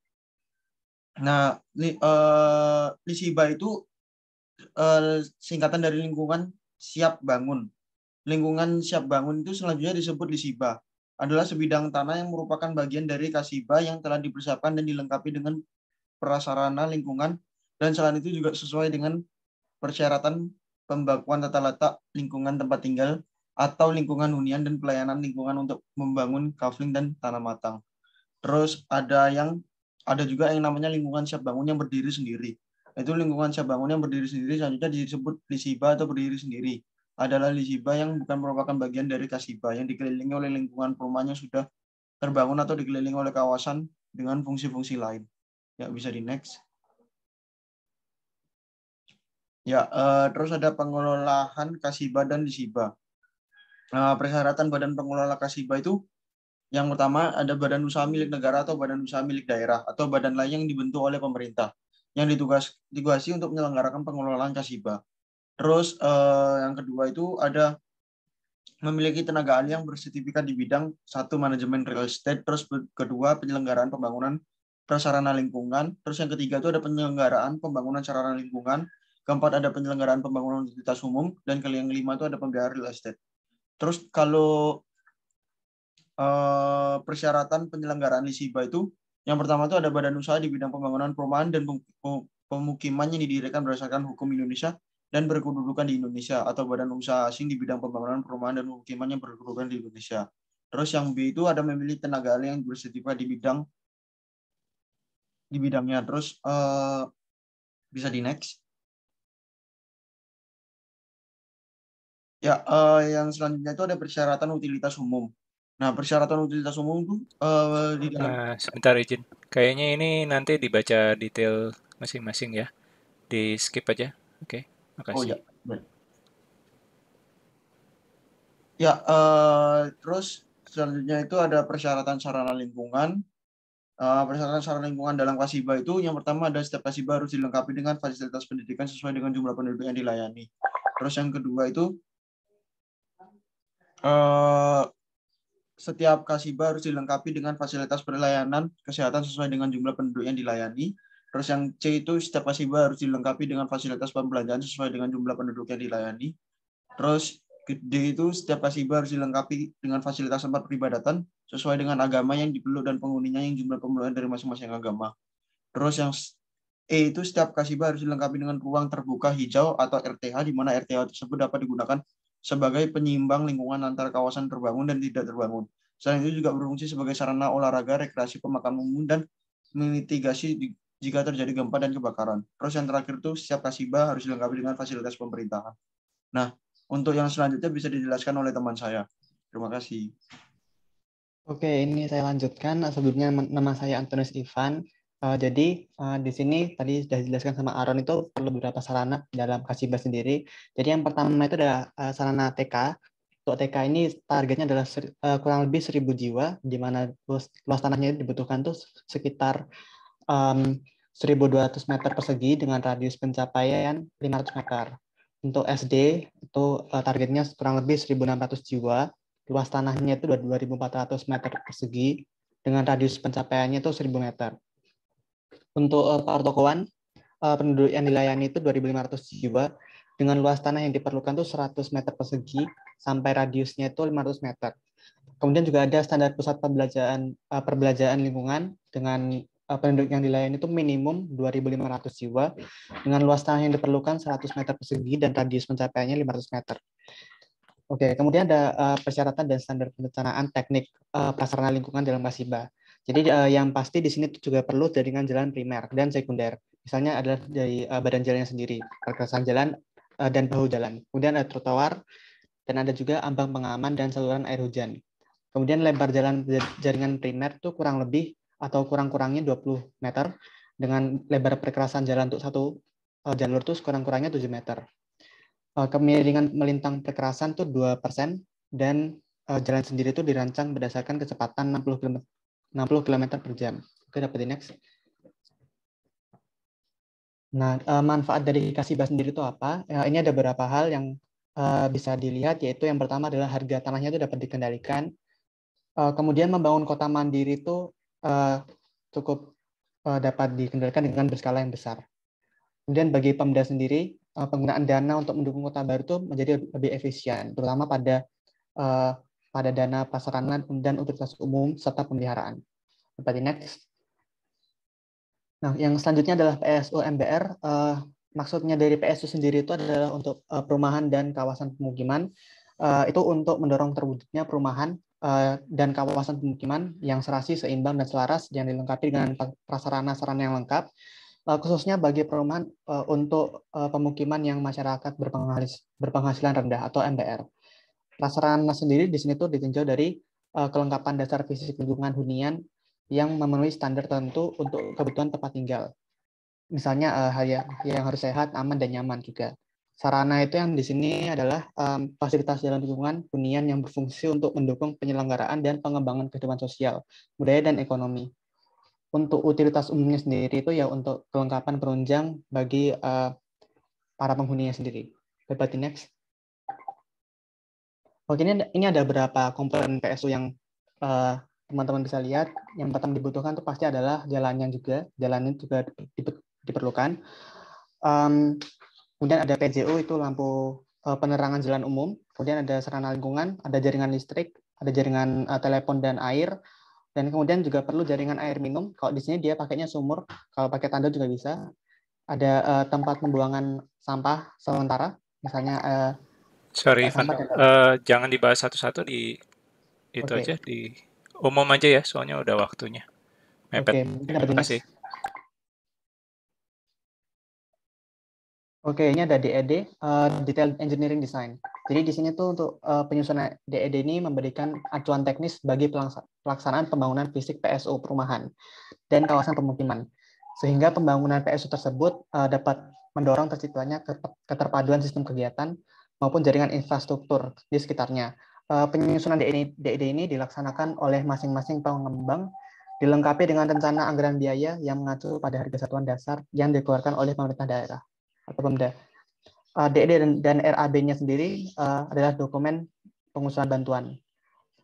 Nah, Lisiba itu singkatan dari lingkungan siap bangun. Lingkungan siap bangun itu selanjutnya disebut Lisiba. Adalah sebidang tanah yang merupakan bagian dari Kasiba yang telah dipersiapkan dan dilengkapi dengan prasarana lingkungan, dan selain itu juga sesuai dengan persyaratan pembakuan tata letak lingkungan tempat tinggal atau lingkungan hunian dan pelayanan lingkungan untuk membangun kafling dan tanah matang. Terus ada juga yang namanya lingkungan siap bangun yang berdiri sendiri. Itu lingkungan siap bangun yang berdiri sendiri selanjutnya disebut Lisiba atau berdiri sendiri. Adalah Lisiba yang bukan merupakan bagian dari Kasiba yang dikelilingi oleh lingkungan perumahan yang sudah terbangun atau dikelilingi oleh kawasan dengan fungsi-fungsi lain. Ya, bisa di next. Ya, terus ada pengelolaan Kasiba dan Lisiba. Persyaratan badan pengelola Kasiba itu yang pertama ada badan usaha milik negara atau badan usaha milik daerah atau badan lain yang dibentuk oleh pemerintah yang ditugasi untuk menyelenggarakan pengelolaan Kasiba. Terus yang kedua itu ada memiliki tenaga ahli yang bersertifikat di bidang satu manajemen real estate, terus kedua penyelenggaraan pembangunan prasarana lingkungan, terus yang ketiga itu ada penyelenggaraan pembangunan sarana lingkungan, keempat ada penyelenggaraan pembangunan utilitas umum, dan yang kelima itu ada pembiayaan real estate. Terus kalau persyaratan penyelenggaraan Lisiba itu yang pertama itu ada badan usaha di bidang pembangunan perumahan dan pemukiman yang didirikan berdasarkan hukum Indonesia dan berkedudukan di Indonesia, atau badan usaha asing di bidang pembangunan perumahan dan pemukiman yang berkedudukan di Indonesia. Terus yang B itu ada memilih tenaga ahli yang bersertifikat di bidangnya. Terus bisa di next. Ya, yang selanjutnya itu ada persyaratan utilitas umum. Nah, persyaratan utilitas umum itu di dalam Sebentar izin. Kayaknya ini nanti dibaca detail masing-masing ya. Di skip aja. Oke, Oh ya, makasih. baik. Ya, terus selanjutnya itu ada persyaratan sarana lingkungan. Persyaratan sarana lingkungan dalam Kasiba itu yang pertama ada setiap Kasiba harus dilengkapi dengan fasilitas pendidikan sesuai dengan jumlah penduduk yang dilayani. Terus yang kedua itu setiap Kasiba harus dilengkapi dengan fasilitas pelayanan kesehatan sesuai dengan jumlah penduduk yang dilayani. Terus yang C itu setiap Kasiba harus dilengkapi dengan fasilitas pembelanjaan sesuai dengan jumlah penduduk yang dilayani. Terus D itu setiap Kasiba harus dilengkapi dengan fasilitas tempat peribadatan sesuai dengan agama yang dipeluk dan penghuninya yang jumlah penduduk dari masing-masing agama. Terus yang E itu setiap Kasiba harus dilengkapi dengan ruang terbuka hijau atau RTH, di mana RTH tersebut dapat digunakan sebagai penyeimbang lingkungan antara kawasan terbangun dan tidak terbangun. Selain itu juga berfungsi sebagai sarana olahraga, rekreasi, pemakaman umum, dan mitigasi jika terjadi gempa dan kebakaran. Terus yang terakhir itu setiap Kasiba harus dilengkapi dengan fasilitas pemerintahan. Nah, untuk yang selanjutnya bisa dijelaskan oleh teman saya. Terima kasih. Oke, ini saya lanjutkan. Sebelumnya nama saya Antonius Ivan. Jadi di sini tadi sudah dijelaskan sama Aaron, itu perlu beberapa sarana dalam Kasiba sendiri. Jadi yang pertama itu ada sarana TK. Untuk TK ini targetnya adalah kurang lebih 1.000 jiwa, di mana luas tanahnya dibutuhkan tuh sekitar 1.200 meter persegi dengan radius pencapaian 500 meter. Untuk SD itu targetnya kurang lebih 1.600 jiwa, luas tanahnya itu 2.400 meter persegi dengan radius pencapaiannya itu 1.000 meter. Untuk pertokoan, penduduk yang dilayani itu 2.500 jiwa dengan luas tanah yang diperlukan itu 100 meter persegi sampai radiusnya itu 500 meter. Kemudian juga ada standar pusat perbelanjaan lingkungan dengan penduduk yang dilayani itu minimum 2.500 jiwa dengan luas tanah yang diperlukan 100 meter persegi dan radius pencapaiannya 500 meter. Oke, kemudian ada persyaratan dan standar perencanaan teknik prasarana lingkungan dalam Kasiba. Jadi yang pasti di sini juga perlu jaringan jalan primer dan sekunder. Misalnya adalah dari badan jalannya sendiri, perkerasan jalan dan bahu jalan. Kemudian ada trotoar dan ada juga ambang pengaman dan saluran air hujan. Kemudian lebar jaringan primer itu kurang lebih atau kurang-kurangnya 20 meter dengan lebar perkerasan jalan untuk satu jalur itu kurang-kurangnya 7 meter. Kemiringan melintang perkerasan itu 2% dan jalan sendiri itu dirancang berdasarkan kecepatan 60 km per jam. Oke, dapat di next. Nah, manfaat dari Kasiba sendiri itu apa? Ini ada beberapa hal yang bisa dilihat, yaitu yang pertama adalah harga tanahnya itu dapat dikendalikan. Kemudian membangun kota mandiri itu cukup dapat dikendalikan dengan berskala yang besar. Kemudian bagi Pemda sendiri, penggunaan dana untuk mendukung kota baru itu menjadi lebih efisien, terutama pada dana prasarana dan utilitas umum serta pemeliharaan. Dapat di next. Nah, yang selanjutnya adalah PSU MBR. Maksudnya dari PSU sendiri itu adalah untuk perumahan dan kawasan pemukiman. Itu untuk mendorong terwujudnya perumahan dan kawasan pemukiman yang serasi, seimbang, dan selaras, yang dilengkapi dengan prasarana-sarana yang lengkap, khususnya bagi perumahan untuk pemukiman yang masyarakat berpenghasilan rendah atau MBR. Prasarana sendiri di sini tuh ditinjau dari kelengkapan dasar fisik lingkungan hunian yang memenuhi standar tertentu untuk kebutuhan tempat tinggal. Misalnya hal yang harus sehat, aman, dan nyaman juga. Sarana itu yang di sini adalah fasilitas jalan lingkungan hunian yang berfungsi untuk mendukung penyelenggaraan dan pengembangan kehidupan sosial, budaya, dan ekonomi. Untuk utilitas umumnya sendiri itu ya untuk kelengkapan penunjang bagi para penghuninya sendiri. Dapat next. Oke, ini ada beberapa komponen PSU yang teman-teman bisa lihat. Yang pertama dibutuhkan itu pasti adalah jalannya juga. Jalannya juga diperlukan. Kemudian ada PJU, itu lampu penerangan jalan umum. Kemudian ada sarana lingkungan, ada jaringan listrik, ada jaringan telepon dan air, dan kemudian juga perlu jaringan air minum. Kalau di sini dia pakainya sumur, kalau pakai tanda juga bisa. Ada tempat pembuangan sampah sementara, misalnya Sorry, Ivan. sampah dan Jangan dibahas satu-satu di itu Oke. aja, di umum aja ya, soalnya udah waktunya mepet. Oke, mungkin dapat Terima di next. kasih. Oke, ini ada DED, Detailed Engineering Design. Jadi di sini tuh untuk penyusunan DED ini memberikan acuan teknis bagi pelaksanaan pembangunan fisik PSU perumahan dan kawasan pemukiman. Sehingga pembangunan PSU tersebut dapat mendorong terciptanya keterpaduan sistem kegiatan maupun jaringan infrastruktur di sekitarnya. Penyusunan DED ini dilaksanakan oleh masing-masing pengembang, dilengkapi dengan rencana anggaran biaya yang mengacu pada harga satuan dasar yang dikeluarkan oleh pemerintah daerah atau Pemda. DED dan RAB-nya sendiri adalah dokumen pengusulan bantuan.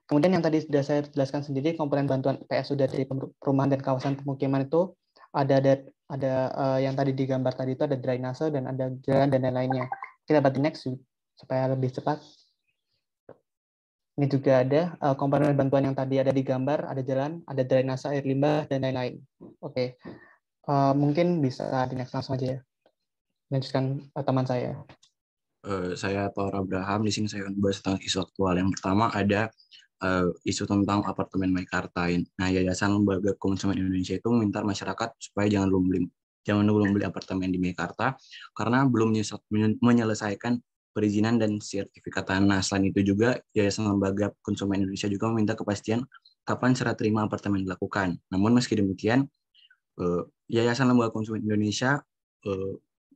Kemudian yang tadi sudah saya jelaskan sendiri, komponen bantuan PSU dari perumahan dan kawasan pemukiman itu ada yang tadi digambar tadi itu ada drainase dan ada jalan dan lain-lainnya. Kita dapat di next supaya lebih cepat. Ini juga ada komponen bantuan yang tadi ada di gambar, ada jalan, ada drainase, air limbah, dan lain-lain. Oke, mungkin bisa di next langsung aja ya. Lanjutkan teman saya. Saya Thor Abraham. Di sini saya akan membahas tentang isu aktual. Yang pertama ada isu tentang apartemen Meikarta. Nah, Yayasan Lembaga Konsumen Indonesia itu meminta masyarakat supaya jangan dulu beli apartemen di Meikarta karena belum menyelesaikan perizinan dan sertifikat tanah. Selain itu juga Yayasan Lembaga Konsumen Indonesia juga meminta kepastian kapan serah terima apartemen dilakukan. Namun meski demikian, Yayasan Lembaga Konsumen Indonesia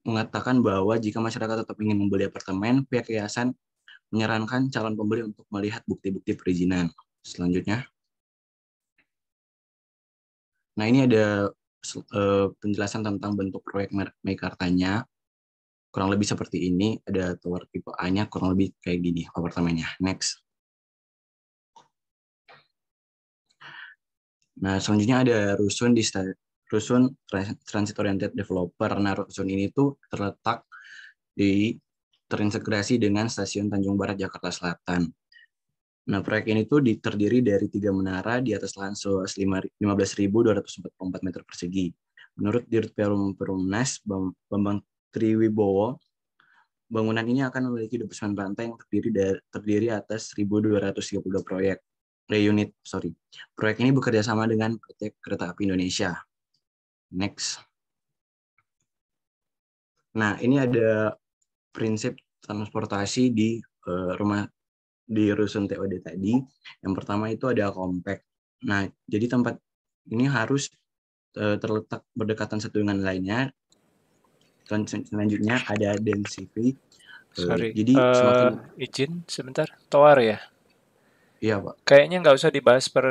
mengatakan bahwa jika masyarakat tetap ingin membeli apartemen, pihak yayasan menyarankan calon pembeli untuk melihat bukti-bukti perizinan. Selanjutnya, nah ini ada penjelasan tentang bentuk proyek Meikartanya. Kurang lebih seperti ini, ada tower tipe A-nya kurang lebih kayak gini apartemennya. Next. Nah, selanjutnya ada rusun Transit Oriented Developer. Nah, rusun ini tuh terintegrasi dengan Stasiun Tanjung Barat, Jakarta Selatan. Nah, proyek ini tuh terdiri dari 3 menara di atas lahan seluas 15.244 meter persegi. Menurut Dirut Perumnas, Bambang Triwibowo, bangunan ini akan memiliki 29 lantai yang terdiri atas 1.232 unit. Proyek ini bekerja sama dengan PT Kereta Api Indonesia. Next. Nah, ini ada prinsip transportasi di rusun TOD tadi. Yang pertama itu ada compact. Nah, jadi tempat ini harus terletak berdekatan satu dengan lainnya. Selanjutnya ada density. Jadi semakin izin sebentar, tower ya? Iya, Pak. Kayaknya nggak usah dibahas per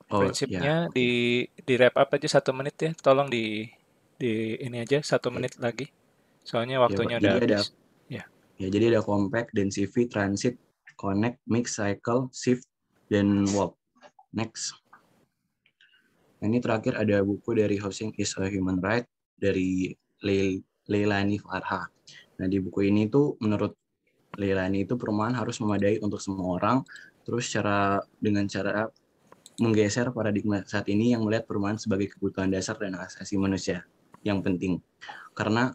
Ya, prinsipnya, okay. di wrap up aja 1 menit ya. Tolong di ini aja 1 menit lagi. Soalnya waktunya udah habis. Ya, jadi ada compact, density, transit, connect, mix, cycle, shift, dan walk. Next. Ini terakhir ada buku dari Housing is a Human Right dari Leilani Farha. Nah, di buku ini tuh menurut Leilani itu perumahan harus memadai untuk semua orang. Terus dengan cara menggeser paradigma saat ini yang melihat perumahan sebagai kebutuhan dasar dan hak asasi manusia yang penting. Karena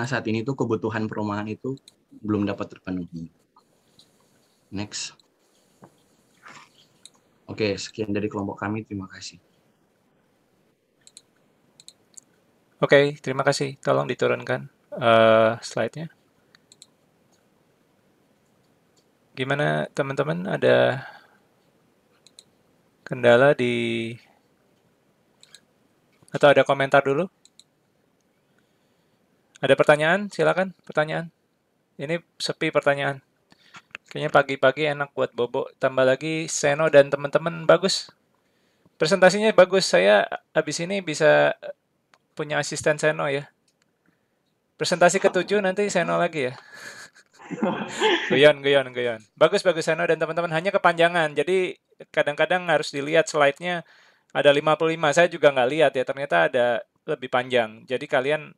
saat ini tuh kebutuhan perumahan itu belum dapat terpenuhi. Next. Oke, sekian dari kelompok kami. Terima kasih. Oke, terima kasih. Tolong diturunkan slide-nya. Gimana teman-teman? Ada kendala atau ada komentar dulu? Ada pertanyaan? Silakan pertanyaan. Ini sepi pertanyaan. Kayaknya pagi-pagi enak buat bobo. Tambah lagi Seno dan teman-teman bagus. Presentasinya bagus. Saya habis ini bisa punya asisten Seno ya. Presentasi ke-7 nanti Seno lagi ya. Guyon. Bagus Seno dan teman-teman, hanya kepanjangan. Jadi kadang-kadang harus dilihat slide-nya ada 55. Saya juga nggak lihat ya, ternyata ada lebih panjang. Jadi kalian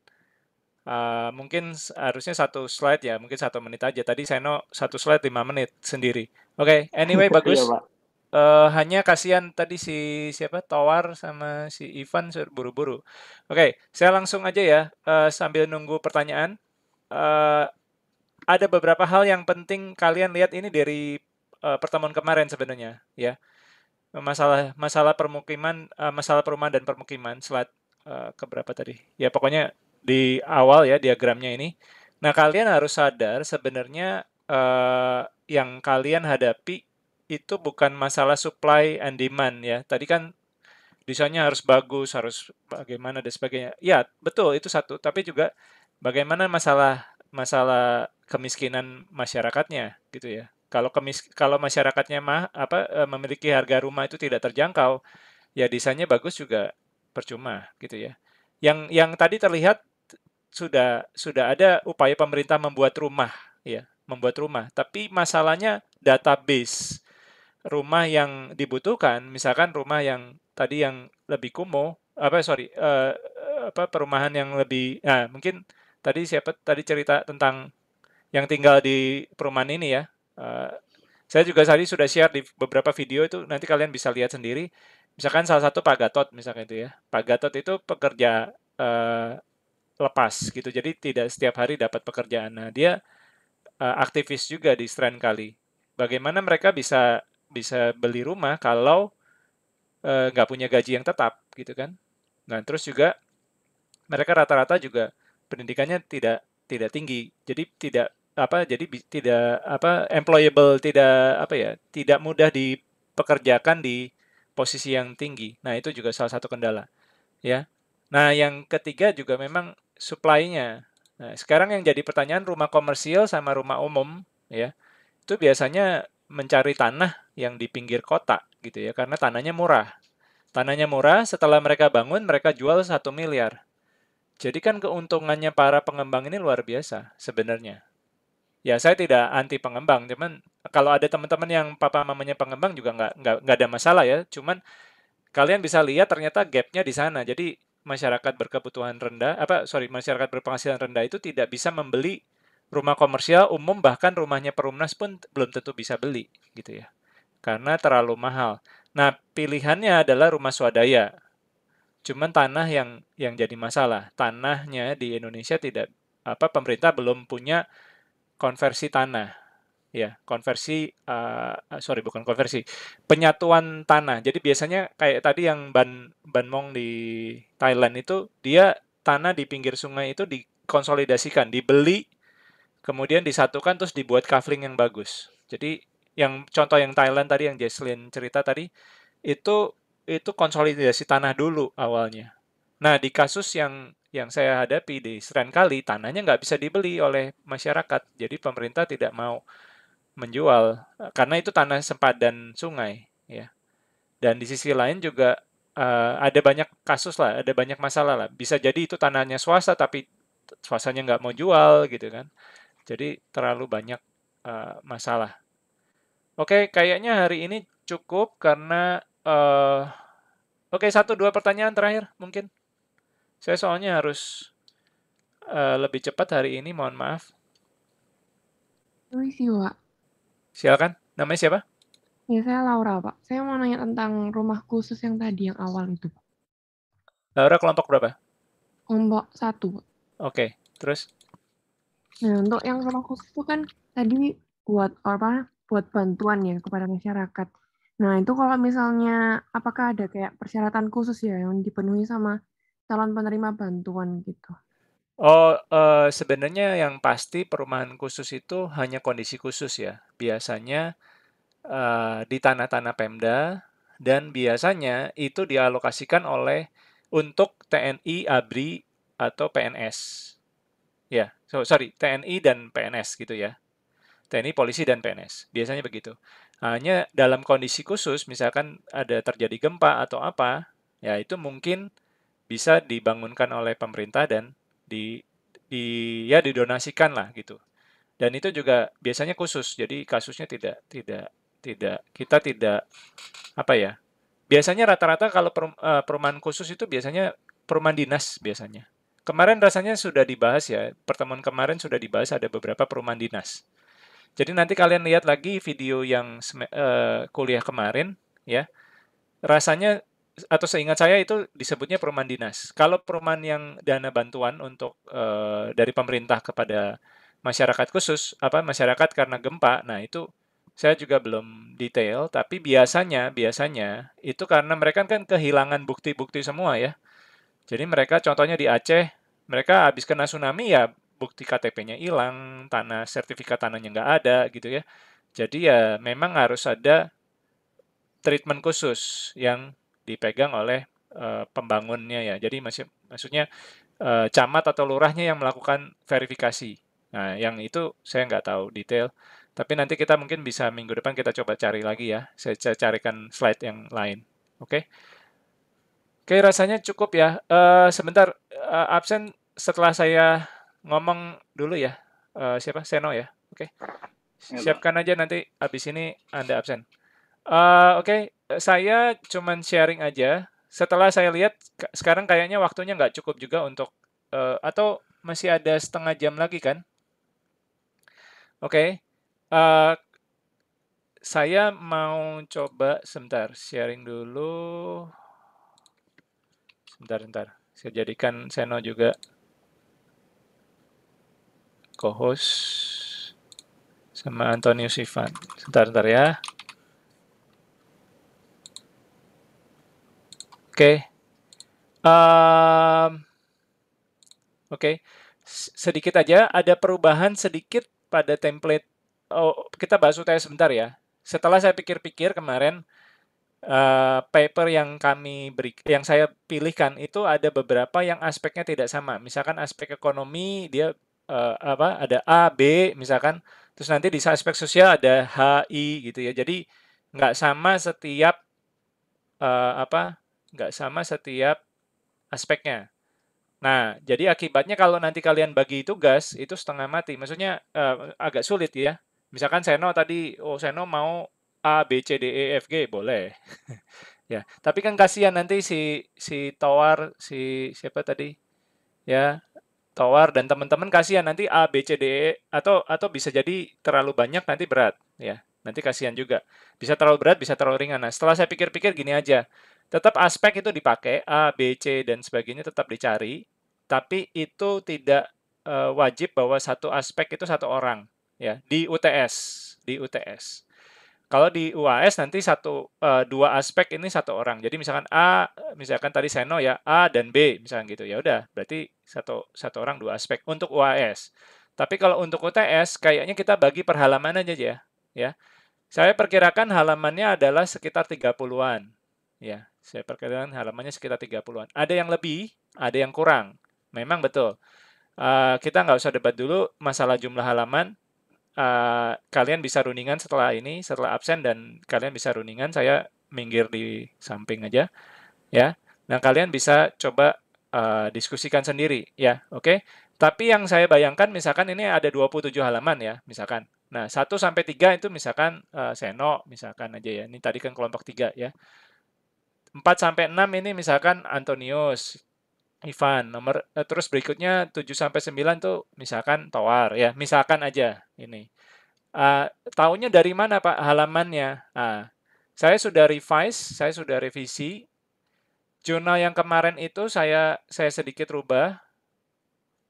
Mungkin harusnya satu slide ya, mungkin 1 menit aja. Tadi Seno 1 slide 5 menit sendiri. Oke, anyway Iya, bagus. Pak. Hanya kasihan tadi si siapa Towar sama si Ivan buru-buru. Oke, saya langsung aja ya sambil nunggu pertanyaan. Ada beberapa hal yang penting kalian lihat ini dari pertemuan kemarin sebenarnya ya. Masalah permukiman, masalah perumahan dan permukiman slide keberapa tadi? Ya pokoknya di awal ya diagramnya ini. Nah kalian harus sadar sebenarnya yang kalian hadapi itu bukan masalah supply and demand ya. Tadi kan desainnya harus bagus, harus bagaimana dan sebagainya. Ya betul itu satu. Tapi juga bagaimana masalah kemiskinan masyarakatnya gitu ya. Kalau masyarakatnya memiliki harga rumah itu tidak terjangkau, ya desainnya bagus juga percuma gitu ya. Yang tadi terlihat sudah ada upaya pemerintah membuat rumah ya, membuat rumah. Tapi masalahnya database rumah yang dibutuhkan, misalkan rumah yang tadi yang lebih kumuh, perumahan yang lebih, nah mungkin tadi cerita tentang yang tinggal di perumahan ini ya. Saya juga tadi sudah share di beberapa video itu, nanti kalian bisa lihat sendiri. Misalkan salah satu Pak Gatot misalkan itu ya. Pak Gatot itu pekerja lepas gitu, jadi tidak setiap hari dapat pekerjaan. Nah dia aktivis juga di Strand Kali. Bagaimana mereka bisa beli rumah kalau nggak punya gaji yang tetap gitu kan? Nah terus juga mereka rata-rata juga pendidikannya tidak tinggi, jadi tidak employable, tidak mudah dipekerjakan di posisi yang tinggi. Nah itu juga salah satu kendala ya. Nah yang ketiga juga memang supply-nya. Nah, sekarang yang jadi pertanyaan rumah komersial sama rumah umum ya, itu biasanya mencari tanah yang di pinggir kota gitu ya, karena tanahnya murah. Tanahnya murah, setelah mereka bangun, mereka jual 1 miliar. Jadi kan keuntungannya para pengembang ini luar biasa sebenarnya. Ya saya tidak anti pengembang, cuman kalau ada teman-teman yang papa mamanya pengembang juga nggak ada masalah ya. Cuman kalian bisa lihat ternyata gapnya di sana. Jadi masyarakat masyarakat berpenghasilan rendah itu tidak bisa membeli rumah komersial umum, bahkan rumahnya Perumnas pun belum tentu bisa beli gitu ya, karena terlalu mahal. Nah pilihannya adalah rumah swadaya. Cuman tanah yang jadi masalah. Tanahnya di Indonesia pemerintah belum punya konversi tanah. Ya, penyatuan tanah. Jadi biasanya kayak tadi yang Ban Mong di Thailand itu, dia tanah di pinggir sungai itu dikonsolidasikan, dibeli, kemudian disatukan terus dibuat kafling yang bagus. Jadi yang contoh yang Thailand tadi yang Jesslyn cerita tadi itu konsolidasi tanah dulu awalnya. Nah di kasus yang saya hadapi di Strand Kali, tanahnya nggak bisa dibeli oleh masyarakat. Jadi pemerintah tidak mau menjual karena itu tanah sempadan sungai ya. Dan di sisi lain juga ada banyak kasus lah, ada banyak masalah lah. Bisa jadi itu tanahnya swasta tapi swastanya nggak mau jual gitu kan. Jadi terlalu banyak masalah. Oke, kayaknya hari ini cukup karena oke, 1-2 pertanyaan terakhir mungkin. Saya soalnya harus lebih cepat hari ini, mohon maaf. Permisi, Pak. Silakan, namanya siapa? Ya, saya Laura, Pak. Saya mau nanya tentang rumah khusus yang tadi, yang awal itu, Pak. Laura kelompok berapa? Kelompok 1, Pak. Oke, terus? Nah, untuk yang rumah khusus itu kan tadi buat bantuan ya kepada masyarakat. Nah, itu kalau misalnya apakah ada kayak persyaratan khusus ya yang dipenuhi sama calon penerima bantuan gitu? Oh, sebenarnya yang pasti perumahan khusus itu hanya kondisi khusus ya. Biasanya di tanah-tanah Pemda, dan biasanya itu dialokasikan untuk TNI, ABRI, atau PNS. Ya, TNI dan PNS gitu ya. TNI, polisi, dan PNS. Biasanya begitu. Hanya dalam kondisi khusus, misalkan ada terjadi gempa atau apa, ya itu mungkin bisa dibangunkan oleh pemerintah dan didonasikan lah gitu. Dan itu juga biasanya khusus. Jadi kasusnya kita tidak biasanya rata-rata kalau perumahan khusus itu biasanya perumahan dinas biasanya. kemarin rasanya sudah dibahas ya, pertemuan kemarin sudah dibahas ada beberapa perumahan dinas. Jadi nanti kalian lihat lagi video yang kuliah kemarin, ya. Rasanya atau seingat saya itu disebutnya perumahan dinas. Kalau perumahan yang dana bantuan untuk dari pemerintah kepada masyarakat khusus, masyarakat karena gempa, nah itu saya juga belum detail, tapi biasanya itu karena mereka kan kehilangan bukti-bukti semua ya. Jadi mereka contohnya di Aceh, mereka habis kena tsunami ya bukti KTP-nya hilang, sertifikat tanahnya nggak ada gitu ya. Jadi ya memang harus ada treatment khusus yang dipegang oleh pembangunnya ya. Jadi maksudnya camat atau lurahnya yang melakukan verifikasi. Nah, yang itu saya nggak tahu detail. Tapi nanti kita mungkin bisa minggu depan kita coba cari lagi ya. Saya carikan slide yang lain. Oke. Oke, rasanya cukup ya. Sebentar, absen setelah saya ngomong dulu ya. Siapa? Seno ya. Oke. Siapkan aja nanti habis ini Anda absen. Oke, saya cuman sharing aja. Setelah saya lihat, sekarang kayaknya waktunya nggak cukup juga untuk, atau masih ada setengah jam lagi kan? Oke. Saya mau coba sebentar, sharing dulu. Sebentar. Saya jadikan Seno juga co-host sama Antonius Ivan. Sebentar ya. Oke. Oke. Sedikit aja, ada perubahan sedikit pada template. Oh, kita bahas UTS sebentar ya. Setelah saya pikir-pikir kemarin, paper yang yang saya pilihkan itu ada beberapa yang aspeknya tidak sama. Misalkan aspek ekonomi dia ada A, B misalkan, terus nanti di aspek sosial ada H, I gitu ya. Jadi nggak sama setiap nggak sama setiap aspeknya. Nah, jadi akibatnya kalau nanti kalian bagi tugas itu setengah mati. Maksudnya agak sulit ya. Misalkan Seno tadi, Seno mau A, B, C, D, E, F, G, boleh. Ya, tapi kan kasihan nanti si Towar, siapa tadi? Ya, Towar dan teman-teman kasihan nanti A, B, C, D, E atau bisa jadi terlalu banyak nanti berat, ya. Nanti kasihan juga. Bisa terlalu berat, bisa terlalu ringan. Nah, setelah saya pikir-pikir gini aja. Tetap aspek itu dipakai, A, B, C dan sebagainya tetap dicari, tapi itu tidak wajib bahwa satu aspek itu satu orang, ya, di UTS. Kalau di UAS nanti dua aspek ini satu orang. Jadi misalkan A, misalkan tadi Seno ya A dan B misalkan gitu ya udah berarti satu orang dua aspek untuk UAS. Tapi kalau untuk UTS kayaknya kita bagi per halaman aja ya. Saya perkirakan halamannya adalah sekitar 30-an. Ya, saya perkirakan halamannya sekitar 30-an. Ada yang lebih, ada yang kurang. Memang betul. Kita nggak usah debat dulu masalah jumlah halaman. Kalian bisa runingan setelah absen dan kalian bisa runingan, saya minggir di samping aja ya. Nah, kalian bisa coba diskusikan sendiri ya, oke? Tapi yang saya bayangkan misalkan ini ada 27 halaman ya, misalkan. Nah, 1 sampai 3 itu misalkan Seno misalkan aja ya. Ini tadi kan kelompok 3 ya. 4 sampai 6 ini misalkan Antonius, Ivan, terus berikutnya 7 sampai 9 tuh misalkan Towar ya, misalkan aja ini. Tahunya dari mana Pak halamannya? Saya sudah revisi. Jurnal yang kemarin itu saya sedikit rubah.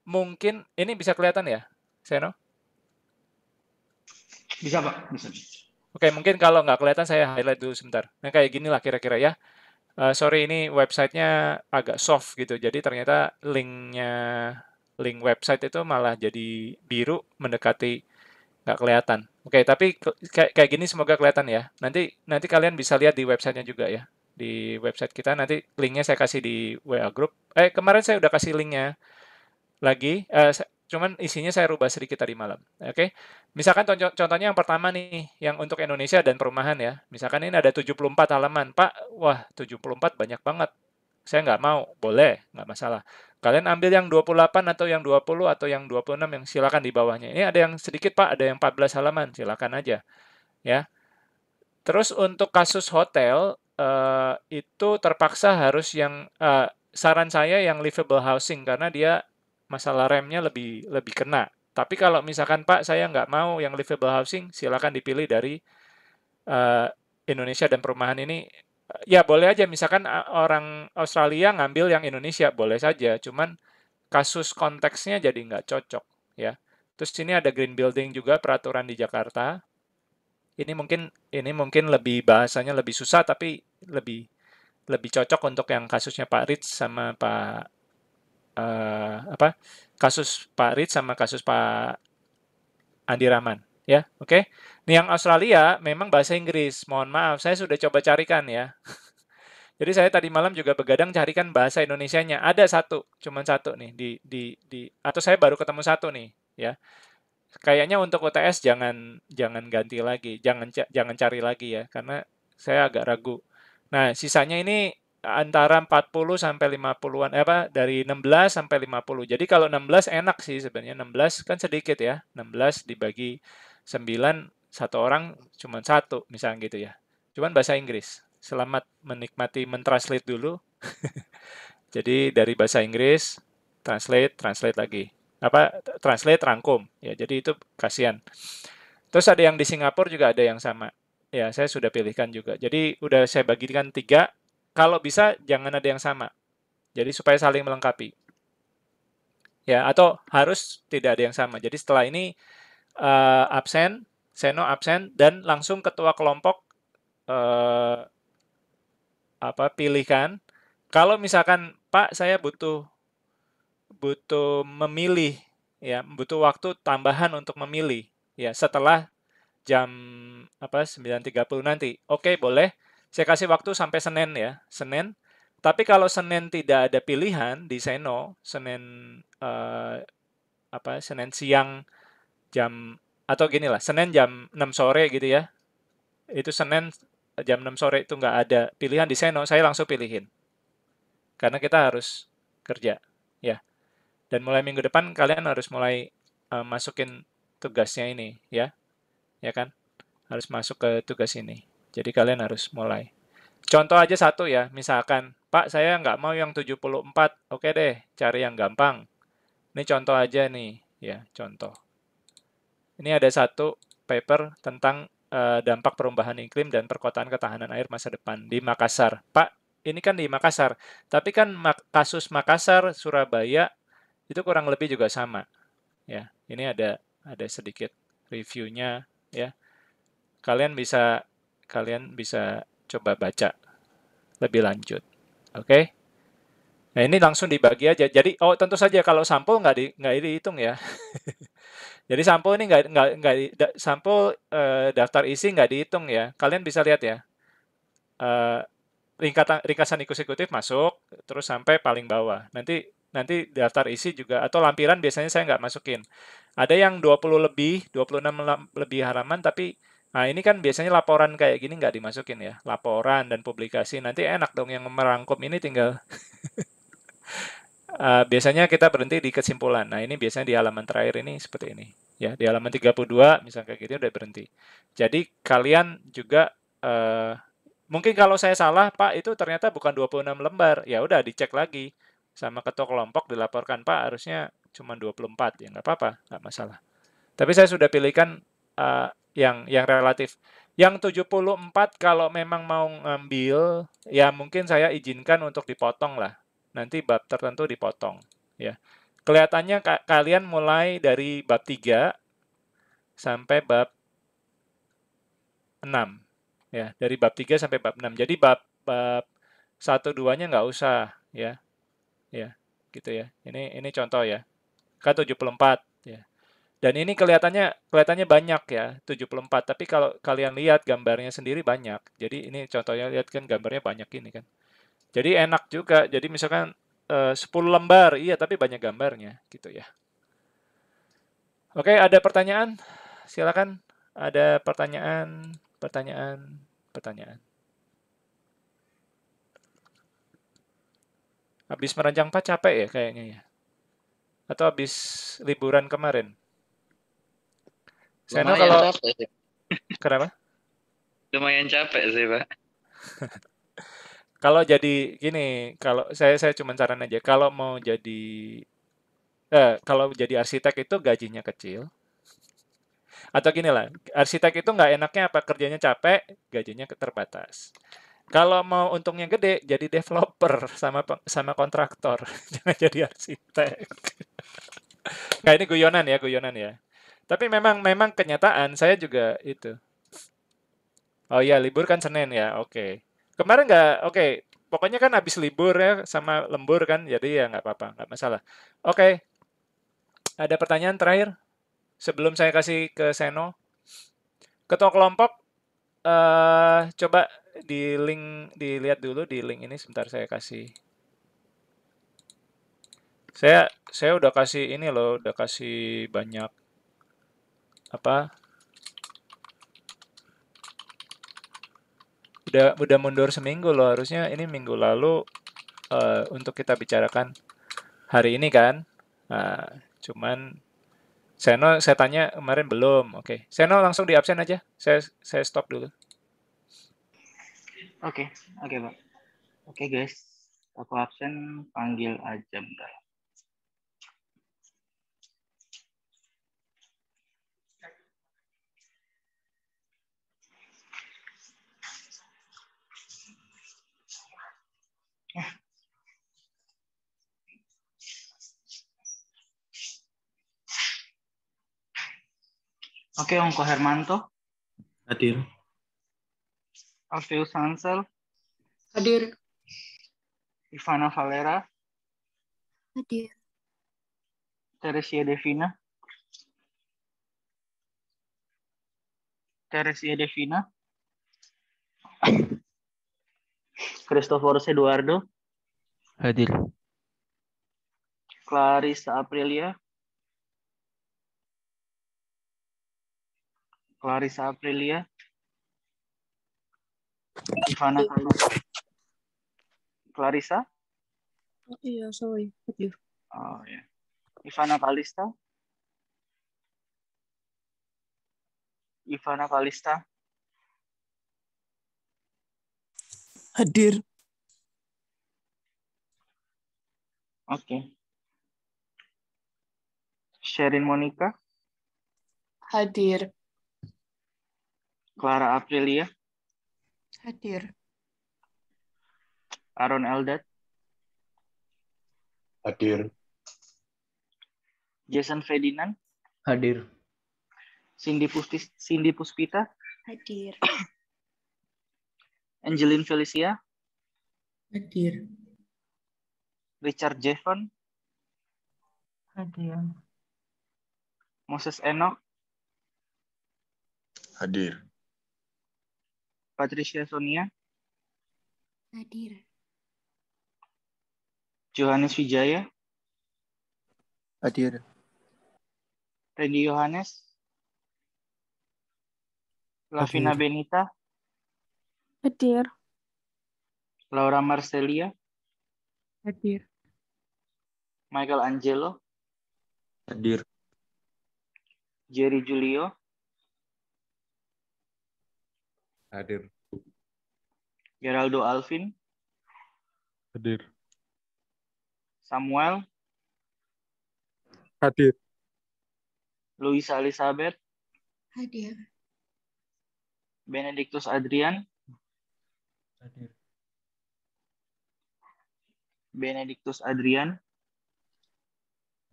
Mungkin ini bisa kelihatan ya, Seno? Bisa Pak, bisa. Oke, mungkin kalau nggak kelihatan saya highlight dulu sebentar. Nah, kayak gini lah kira-kira ya. Sorry, ini websitenya agak soft gitu. Jadi ternyata link website itu malah jadi biru mendekati nggak kelihatan. Oke, tapi kayak gini semoga kelihatan ya. Nanti kalian bisa lihat di websitenya juga ya. Di website kita nanti linknya saya kasih di WA group. Kemarin saya udah kasih linknya lagi. Cuman isinya saya rubah sedikit tadi malam. Oke. Misalkan contohnya yang pertama nih, yang untuk Indonesia dan perumahan ya. Misalkan ini ada 74 halaman. Pak, wah 74 banyak banget. Saya nggak mau. Boleh, nggak masalah. Kalian ambil yang 28 atau yang 20 atau yang 26 yang silakan di bawahnya. Ini ada yang sedikit Pak, ada yang 14 halaman. Silakan aja. Ya. Terus untuk kasus hotel, itu terpaksa harus yang saran saya yang livable housing karena dia masalah remnya lebih kena. Tapi kalau misalkan Pak saya nggak mau yang livable housing, silakan dipilih dari Indonesia dan perumahan ini. Ya boleh aja, misalkan orang Australia ngambil yang Indonesia, boleh saja. Cuman kasus konteksnya jadi nggak cocok, ya. Terus sini ada green building juga peraturan di Jakarta. Ini mungkin lebih bahasanya lebih susah, tapi lebih cocok untuk yang kasusnya Pak Rich sama Pak kasus Pak Rich sama kasus Pak Andi Rahman, ya, oke. Nih yang Australia memang bahasa Inggris. Mohon maaf, saya sudah coba carikan ya. Jadi saya tadi malam juga begadang carikan bahasa Indonesianya. Ada cuman satu nih atau saya baru ketemu satu nih, ya. Kayaknya untuk UTS jangan ganti lagi, jangan cari lagi ya, karena saya agak ragu. Nah, sisanya ini antara 40 sampai 50-an, dari 16 sampai 50. Jadi kalau 16 enak sih sebenarnya, 16 kan sedikit ya. 16 dibagi 9, satu orang cuma satu, misalnya gitu ya. Cuman bahasa Inggris. Selamat menikmati mentranslate dulu. Jadi dari bahasa Inggris, translate lagi. Translate, rangkum. Ya, jadi itu kasihan. Terus ada yang di Singapura juga ada yang sama. Ya, saya sudah pilihkan juga. Jadi udah saya bagikan 3. Kalau bisa jangan ada yang sama. Jadi supaya saling melengkapi. Ya, atau harus tidak ada yang sama. Jadi setelah ini absen, seno absen, dan langsung ketua kelompok pilihkan. Kalau misalkan Pak saya butuh memilih, ya, butuh waktu tambahan untuk memilih, ya, setelah jam 9.30 nanti. Oke, boleh. Saya kasih waktu sampai Senin ya, Senin. Tapi kalau Senin tidak ada pilihan di Seno, Senin Senin siang atau gini lah, Senin jam 6 sore gitu ya. Itu Senin jam 6 sore itu nggak ada pilihan di Seno, saya langsung pilihin. Karena kita harus kerja, ya. Dan mulai minggu depan kalian harus mulai masukin tugasnya ini, ya. Ya kan? Harus masuk ke tugas ini. Jadi kalian harus mulai. Contoh aja satu ya, misalkan, Pak saya nggak mau yang 74, oke deh, cari yang gampang. Ini contoh aja nih, ya, contoh. Ini ada satu paper tentang dampak perubahan iklim dan perkotaan ketahanan air masa depan di Makassar. Pak, ini kan di Makassar, tapi kan kasus Makassar, Surabaya, itu kurang lebih juga sama. Ya, ini ada sedikit reviewnya, ya. Kalian bisa coba baca lebih lanjut. Oke? Nah, ini langsung dibagi aja. Jadi, tentu saja kalau sampel nggak dihitung ya. Jadi sampel ini sampel daftar isi nggak dihitung ya. Kalian bisa lihat ya. Ringkasan eksekutif masuk, terus sampai paling bawah. Nanti daftar isi juga, atau lampiran biasanya saya nggak masukin. Ada yang 20 lebih, 26 lebih halaman, tapi nah ini kan biasanya laporan kayak gini nggak dimasukin ya. Laporan dan publikasi. Nanti enak dong yang merangkum ini tinggal biasanya kita berhenti di kesimpulan. Nah, ini biasanya di halaman terakhir ini seperti ini. Ya, di halaman 32 misalnya kayak gitu udah berhenti. Jadi kalian juga mungkin kalau saya salah, Pak, itu ternyata bukan 26 lembar. Ya udah dicek lagi sama ketua kelompok, dilaporkan, Pak, harusnya cuma 24. Ya nggak apa-apa, nggak masalah. Tapi saya sudah pilihkan yang relatif. Yang 74 kalau memang mau ngambil, ya mungkin saya izinkan untuk dipotong lah. Nanti bab tertentu dipotong, ya. Kelihatannya kalian mulai dari bab 3 sampai bab 6, ya. Dari bab 3 sampai bab 6. Jadi bab 1-2-nya nggak usah, ya. Ya, gitu ya. Ini contoh ya. Kan 74, ya. Dan ini kelihatannya banyak ya, 74. Tapi kalau kalian lihat gambarnya sendiri banyak. Jadi ini contohnya, lihat kan gambarnya banyak ini kan. Jadi enak juga. Jadi misalkan 10 lembar, iya tapi banyak gambarnya gitu ya. Oke, ada pertanyaan? Silakan. Ada pertanyaan. Habis meranjang Pak capek ya kayaknya ya? Atau habis liburan kemarin? Seno kalau capek sih. Kenapa? Lumayan capek sih, Pak. Kalau jadi gini, kalau saya cuma saran aja, kalau jadi arsitek itu gajinya kecil, atau gini lah, arsitek itu nggak enaknya apa, kerjanya capek, gajinya terbatas. Kalau mau untungnya gede, jadi developer sama kontraktor, jangan jadi arsitek. Nah ini guyonan ya. Tapi memang kenyataan saya juga itu. Oh iya, libur kan Senin ya, oke. Kemarin nggak, oke. Pokoknya kan habis libur ya, sama lembur kan, jadi ya nggak apa-apa, nggak masalah. Oke, ada pertanyaan terakhir sebelum saya kasih ke Seno. Ketua kelompok, coba dilihat dulu di link ini, sebentar saya kasih. Saya udah kasih ini loh, udah kasih banyak apa? Udah mundur seminggu loh, harusnya ini minggu lalu untuk kita bicarakan hari ini kan. Nah, cuman Seno saya tanya kemarin belum. Oke. Seno langsung di absen aja. Saya stop dulu. Oke, Pak. Oke, guys. Aku absen, panggil aja bentar. Oke, Ongko Hermanto. Hadir. Alfeus Hansel. Hadir. Ivana Valera. Hadir. Teresia Devina. Christoforus Eduardo. Hadir. Clarissa Aprilia. Ivana Kalista. Clarissa? Iya, sorry. Hadir. Oh ya. Ivana Kalista. Hadir. Oke. Sherin Monica. Hadir. Clara Aprilia. Hadir. Aaron Eldad. Hadir. Jason Ferdinand. Hadir. Cindy Puspita. Hadir. Angeline Felicia. Hadir. Richard Jevon. Hadir. Moses Enoch. Hadir. Patricia Sonia. Hadir. Johannes Wijaya. Hadir. Randy Yohanes. Lavina Hadir. Benita. Hadir. Laura Marcelia. Hadir. Michael Angelo. Hadir. Jerry Julio. Hadir. Geraldo Alvin. Hadir. Samuel. Hadir. Luisa Elizabeth. Hadir. Benedictus Adrian. Hadir.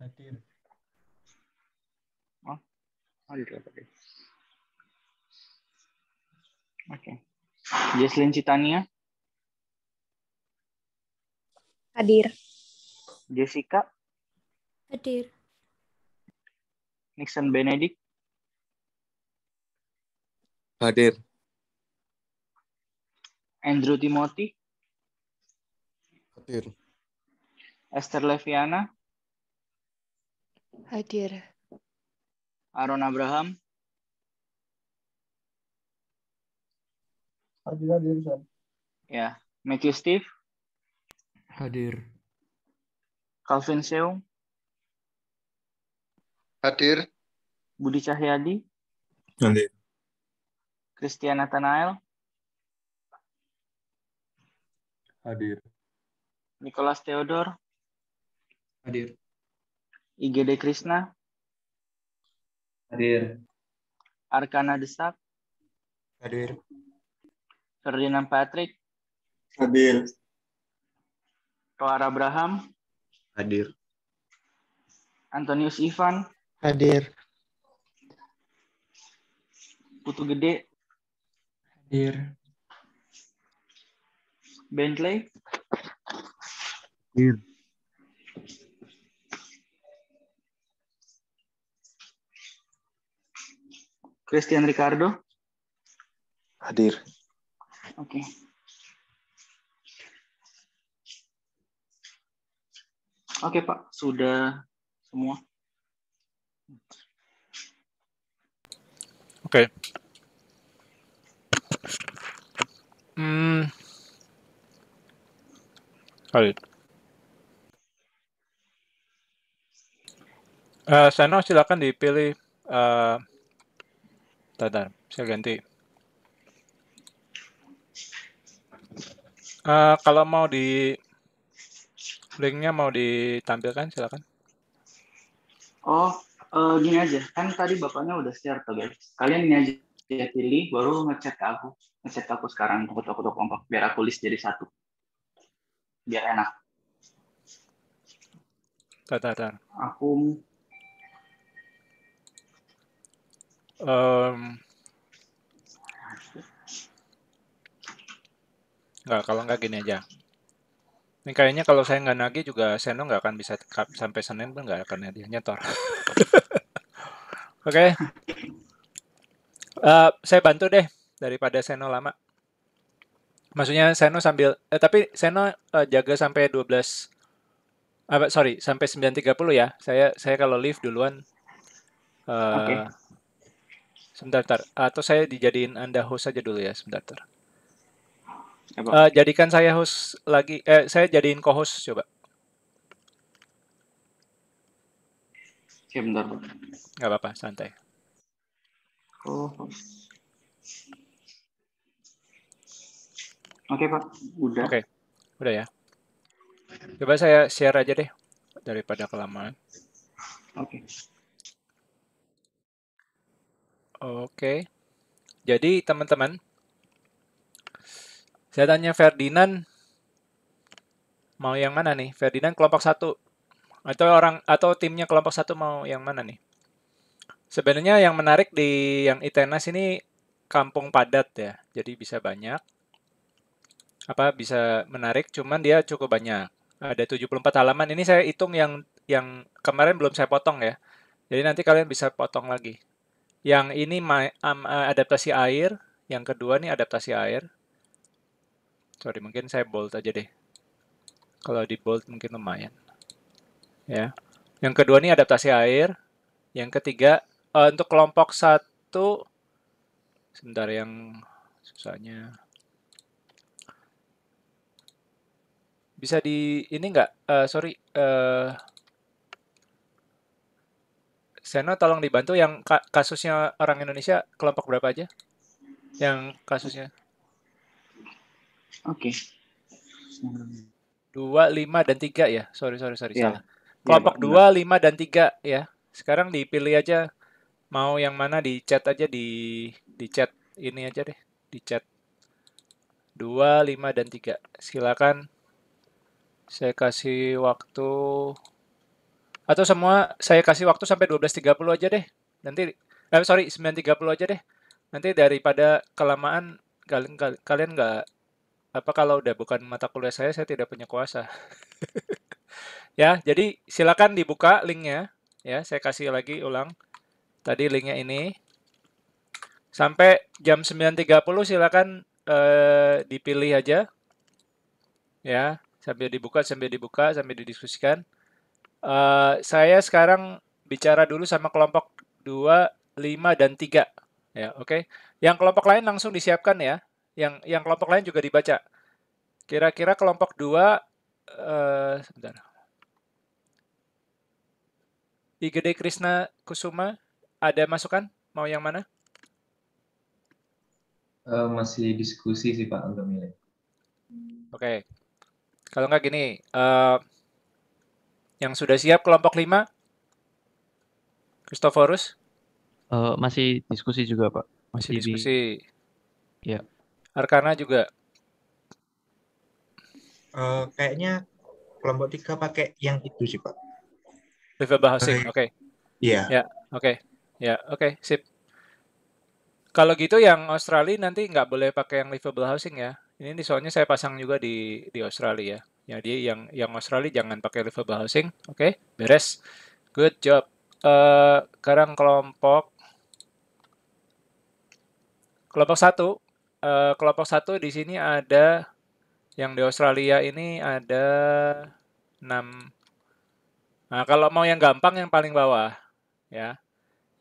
Hadir. Oh, hadir. Oke. Jesslyn Citania. Hadir. Jessica. Hadir. Nixon Benedict. Hadir. Andrew Timothy. Hadir. Esther Leviana. Hadir. Aaron Abraham. Hadir. Ya. Matthew Steve. Hadir. Calvin Seung. Hadir. Budi Cahyadi. Hadir. Christian Nathanael. Hadir. Nicholas Theodor, Hadir. IGD Krishna, Hadir. Arkana Desak, Hadir. Ferdinand Patrick, Hadir. Toar Abraham, Hadir. Antonius Ivan, Hadir. Putu Gede, Hadir. Bentley, Hadir. Christian Ricardo. Hadir. Oke. Oke Pak, sudah semua. Oke. Khalid. Seno silakan dipilih. Bentar, saya ganti. Kalau mau linknya mau ditampilkan, silakan. Oh, gini aja. Kan tadi Bapaknya udah share tuh guys. Kalian ini aja pilih, baru ngechat ke aku. Ngechat ke aku sekarang, foto kelompok. Biar aku list jadi satu. Biar enak. Bentar. Aku... Nggak, kalau nggak gini aja. Ini kayaknya kalau saya nggak nagih juga Seno nggak akan bisa sampai Senin pun nggak akan dia nyetor. Oke. Saya bantu deh daripada Seno lama. Maksudnya Seno sambil tapi Seno jaga sampai 12 sampai 9.30 ya. Saya kalau leave duluan Oke. sebentar. Atau saya dijadiin Anda host aja dulu ya, sebentar. Jadikan saya host lagi. Saya jadiin co-host coba. Oke, bentar. Nggak apa-apa, santai. Oke Pak, udah. Oke, udah ya. Coba saya share aja deh daripada kelamaan. Oke. Jadi teman-teman, saya tanya Ferdinand mau yang mana nih? Ferdinand kelompok 1 atau timnya kelompok 1 mau yang mana nih? Sebenarnya yang menarik di yang ITENAS ini kampung padat ya. Jadi bisa banyak. Bisa menarik, cuman dia cukup banyak. Ada 74 halaman. Ini saya hitung yang kemarin belum saya potong ya. Jadi nanti kalian bisa potong lagi. Yang ini adaptasi air, yang kedua nih adaptasi air. Sorry, mungkin saya bold aja deh. Kalau di bold mungkin lumayan. Ya. Yang kedua nih adaptasi air. Yang ketiga untuk kelompok 1 sebentar yang susahnya. Bisa di ini enggak? Seno tolong dibantu yang kasusnya orang Indonesia kelompok berapa aja? Yang kasusnya. Oke. 2, 5 dan 3 ya. Sorry Ya. salah. Kelompok 2, 5 dan 3 ya. Sekarang dipilih aja mau yang mana, di chat aja di chat ini aja deh. Di chat 2, 5 dan 3. Silakan. Saya kasih waktu atau semua saya kasih waktu sampai 12.30 aja deh. Nanti 9.30 aja deh. Nanti daripada kelamaan kalian nggak kalau udah bukan mata kuliah saya tidak punya kuasa. Ya, jadi silakan dibuka linknya. Ya, saya kasih lagi ulang. Tadi linknya ini. Sampai jam 9.30 silakan dipilih aja. Ya, sambil dibuka, sambil didiskusikan. Saya sekarang bicara dulu sama kelompok 2, 5, dan 3. Ya, oke. Yang kelompok lain langsung disiapkan ya. Yang kelompok lain juga dibaca. Kira-kira kelompok 2, sebentar. IGD Krishna Kusuma, ada masukan? Mau yang mana? Masih diskusi sih Pak untuk milih. Oke. Kalau nggak gini, yang sudah siap kelompok 5, Christophorus? Masih diskusi juga, Pak. Masih Masih diskusi. Ya. Arkana juga. Kayaknya kelompok 3 pakai yang itu sih, Pak. Livable housing, oke. Iya. Ya, oke. Ya, oke, sip. Kalau gitu yang Australia nanti nggak boleh pakai yang livable housing ya. Ini soalnya saya pasang juga di Australia ya. Jadi yang Australia jangan pakai livable housing, oke? Beres. Good job. Sekarang kelompok 1. Kelompok 1 di sini ada yang di Australia ini ada 6. Nah, kalau mau yang gampang yang paling bawah ya.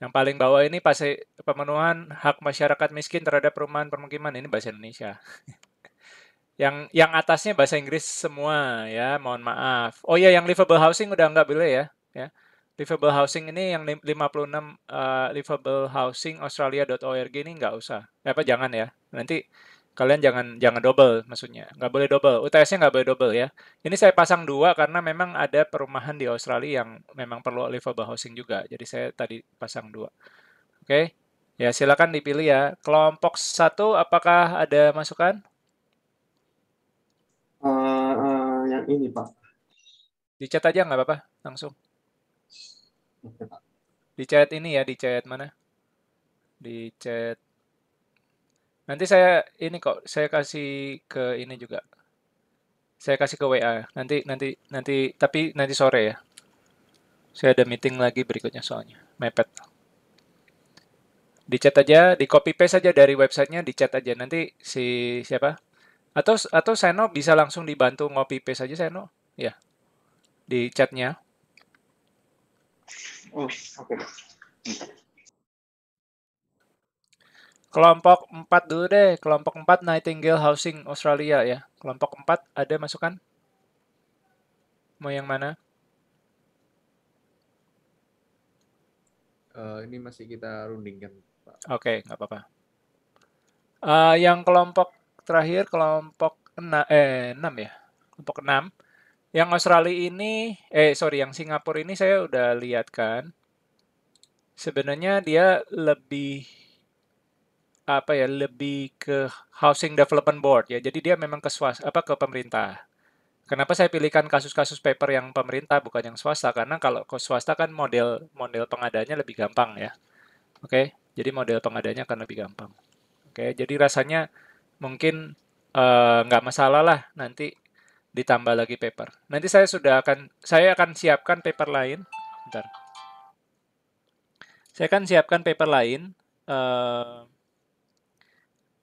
Yang paling bawah ini pasti pemenuhan hak masyarakat miskin terhadap perumahan permukiman, ini bahasa Indonesia. Yang atasnya bahasa Inggris semua ya, mohon maaf. Oh ya, yang livable housing udah nggak boleh ya. Livable housing ini yang 56 livablehousingaustralia.org ini nggak usah. Jangan ya. Nanti kalian jangan double maksudnya. Nggak boleh double. UTS-nya nggak boleh double ya. Ini saya pasang 2 karena memang ada perumahan di Australia yang memang perlu livable housing juga. Jadi saya tadi pasang 2. Oke. Ya, silakan dipilih ya. Kelompok 1 apakah ada masukan? Yang ini, Pak. Di chat aja nggak apa-apa, langsung. Oke, Pak. Di chat ini ya, di chat mana? Di chat. Nanti saya kasih ke ini juga. Saya kasih ke WA. Tapi nanti sore ya. Saya ada meeting lagi berikutnya soalnya. Mepet. Di chat aja, di copy paste aja dari websitenya, di chat aja. Nanti si siapa? Atau Seno bisa langsung dibantu copy paste aja Seno. Ya. Di chatnya. Oh, oke. Kelompok 4 dulu deh. Kelompok 4 Nightingale Housing Australia ya. Kelompok 4 ada masukan? Mau yang mana? Ini masih kita rundingkan, Pak. Oke, nggak apa-apa. Yang kelompok terakhir, kelompok 6 ya. Kelompok 6. Yang Australia ini, yang Singapura ini saya udah lihat kan. Sebenarnya dia lebih lebih ke Housing Development Board ya. Jadi dia memang ke pemerintah. Kenapa saya pilihkan kasus-kasus paper yang pemerintah bukan yang swasta? Karena kalau ke swasta kan model pengadanya lebih gampang ya. Oke, jadi model pengadanya akan lebih gampang. Oke, jadi rasanya mungkin nggak masalah lah nanti ditambah lagi paper. Nanti saya akan siapkan paper lain. Bentar. Saya akan siapkan paper lain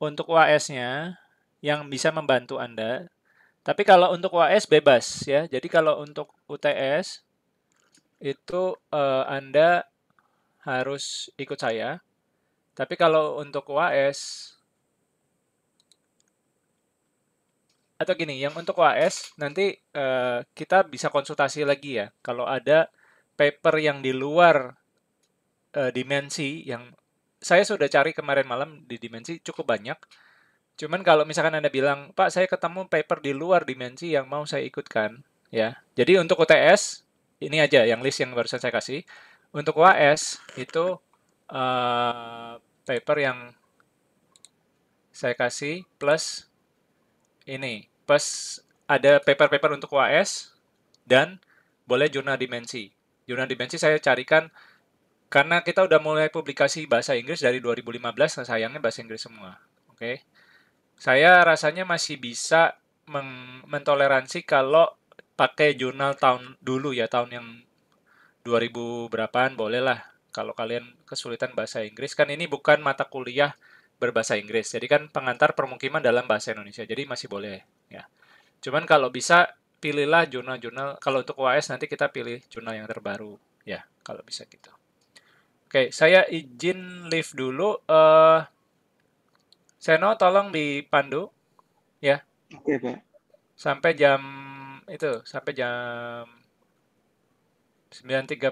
untuk UAS-nya yang bisa membantu Anda. Tapi kalau untuk UAS bebas ya. Jadi kalau untuk UTS itu Anda harus ikut saya. Tapi kalau untuk UAS atau gini, yang untuk UAS nanti kita bisa konsultasi lagi ya. Kalau ada paper yang di luar dimensi yang saya sudah cari kemarin malam di dimensi cukup banyak. Cuman kalau misalkan Anda bilang, Pak, saya ketemu paper di luar dimensi yang mau saya ikutkan, ya. Jadi untuk UTS, ini aja yang list yang barusan saya kasih. Untuk UAS, itu paper yang saya kasih plus ini. Plus ada paper-paper untuk UAS dan boleh jurnal dimensi. Jurnal dimensi saya carikan karena kita udah mulai publikasi bahasa Inggris dari 2015, sayangnya bahasa Inggris semua. Oke. Saya rasanya masih bisa mentoleransi kalau pakai jurnal tahun dulu ya, tahun yang 2000 berapaan boleh lah. Kalau kalian kesulitan bahasa Inggris, kan ini bukan mata kuliah berbahasa Inggris. Jadi kan pengantar permukiman dalam bahasa Indonesia. Jadi masih boleh ya. Cuman kalau bisa pilihlah jurnal-jurnal. Kalau untuk UAS nanti kita pilih jurnal yang terbaru ya, kalau bisa gitu. Oke, saya izin leave dulu. Seno tolong dipandu ya. Oke, Pak. Sampai jam 9.30.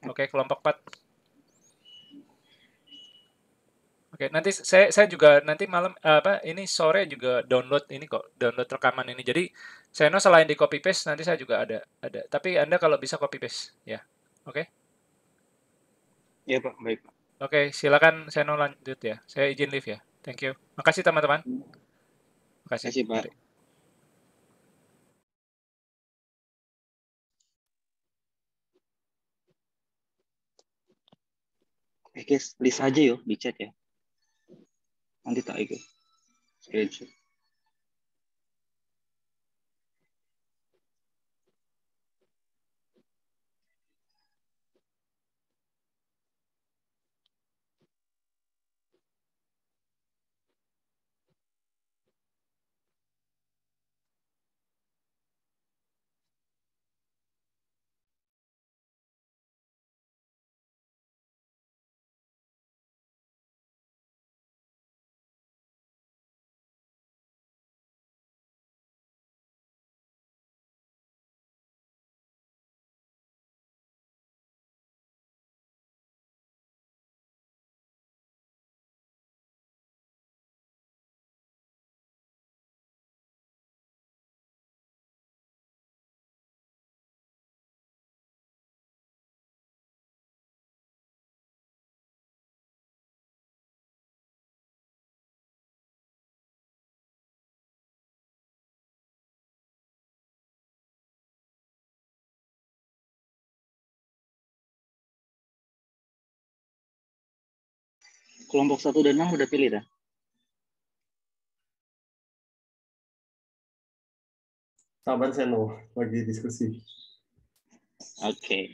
Oke, kelompok 4. Oke, nanti saya juga nanti malam ini sore juga download ini kok, download rekaman ini. Jadi Seno selain di copy paste nanti saya juga ada. Tapi Anda kalau bisa copy paste ya. Oke. Iya Pak, baik Pak. Oke, silakan Seno lanjut ya. Saya izin leave ya. Thank you. Makasih teman-teman. Makasih. Makasih Pak. Mari. Guys, list aja yuk di chat ya. Nanti tak ikut. Screenshot. Kelompok 1 dan 6 udah pilih dah? Sabar Seno, lagi diskusi. Oke.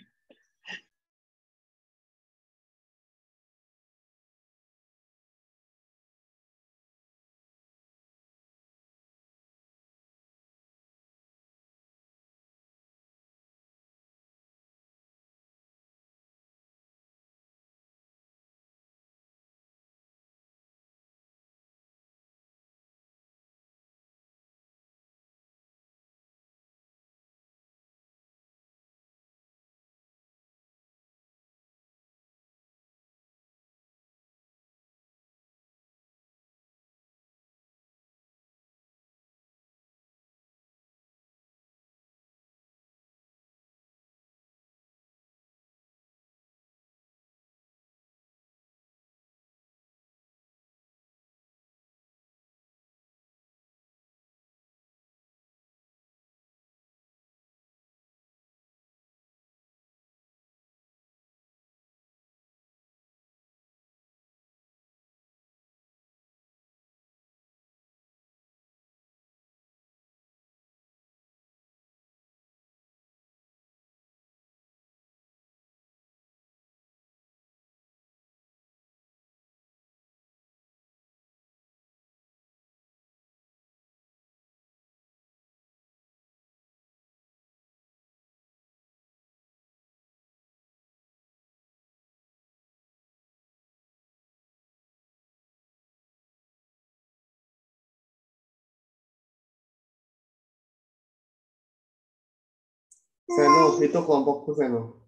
Seno, itu kelompokku Seno.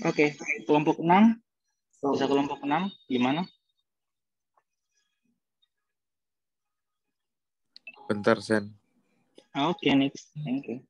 Oke, kelompok 6. Bisa kelompok 6 gimana? Bentar, Sen. Oke, next. Thank you.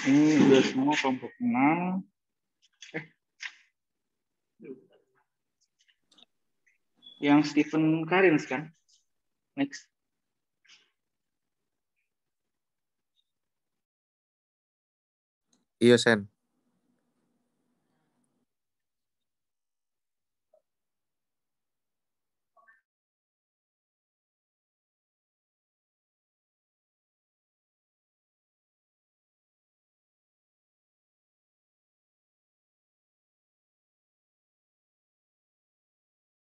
Ini udah semua kelompok 6. Yang Stephen Karins kan? Next. Iya, Sen.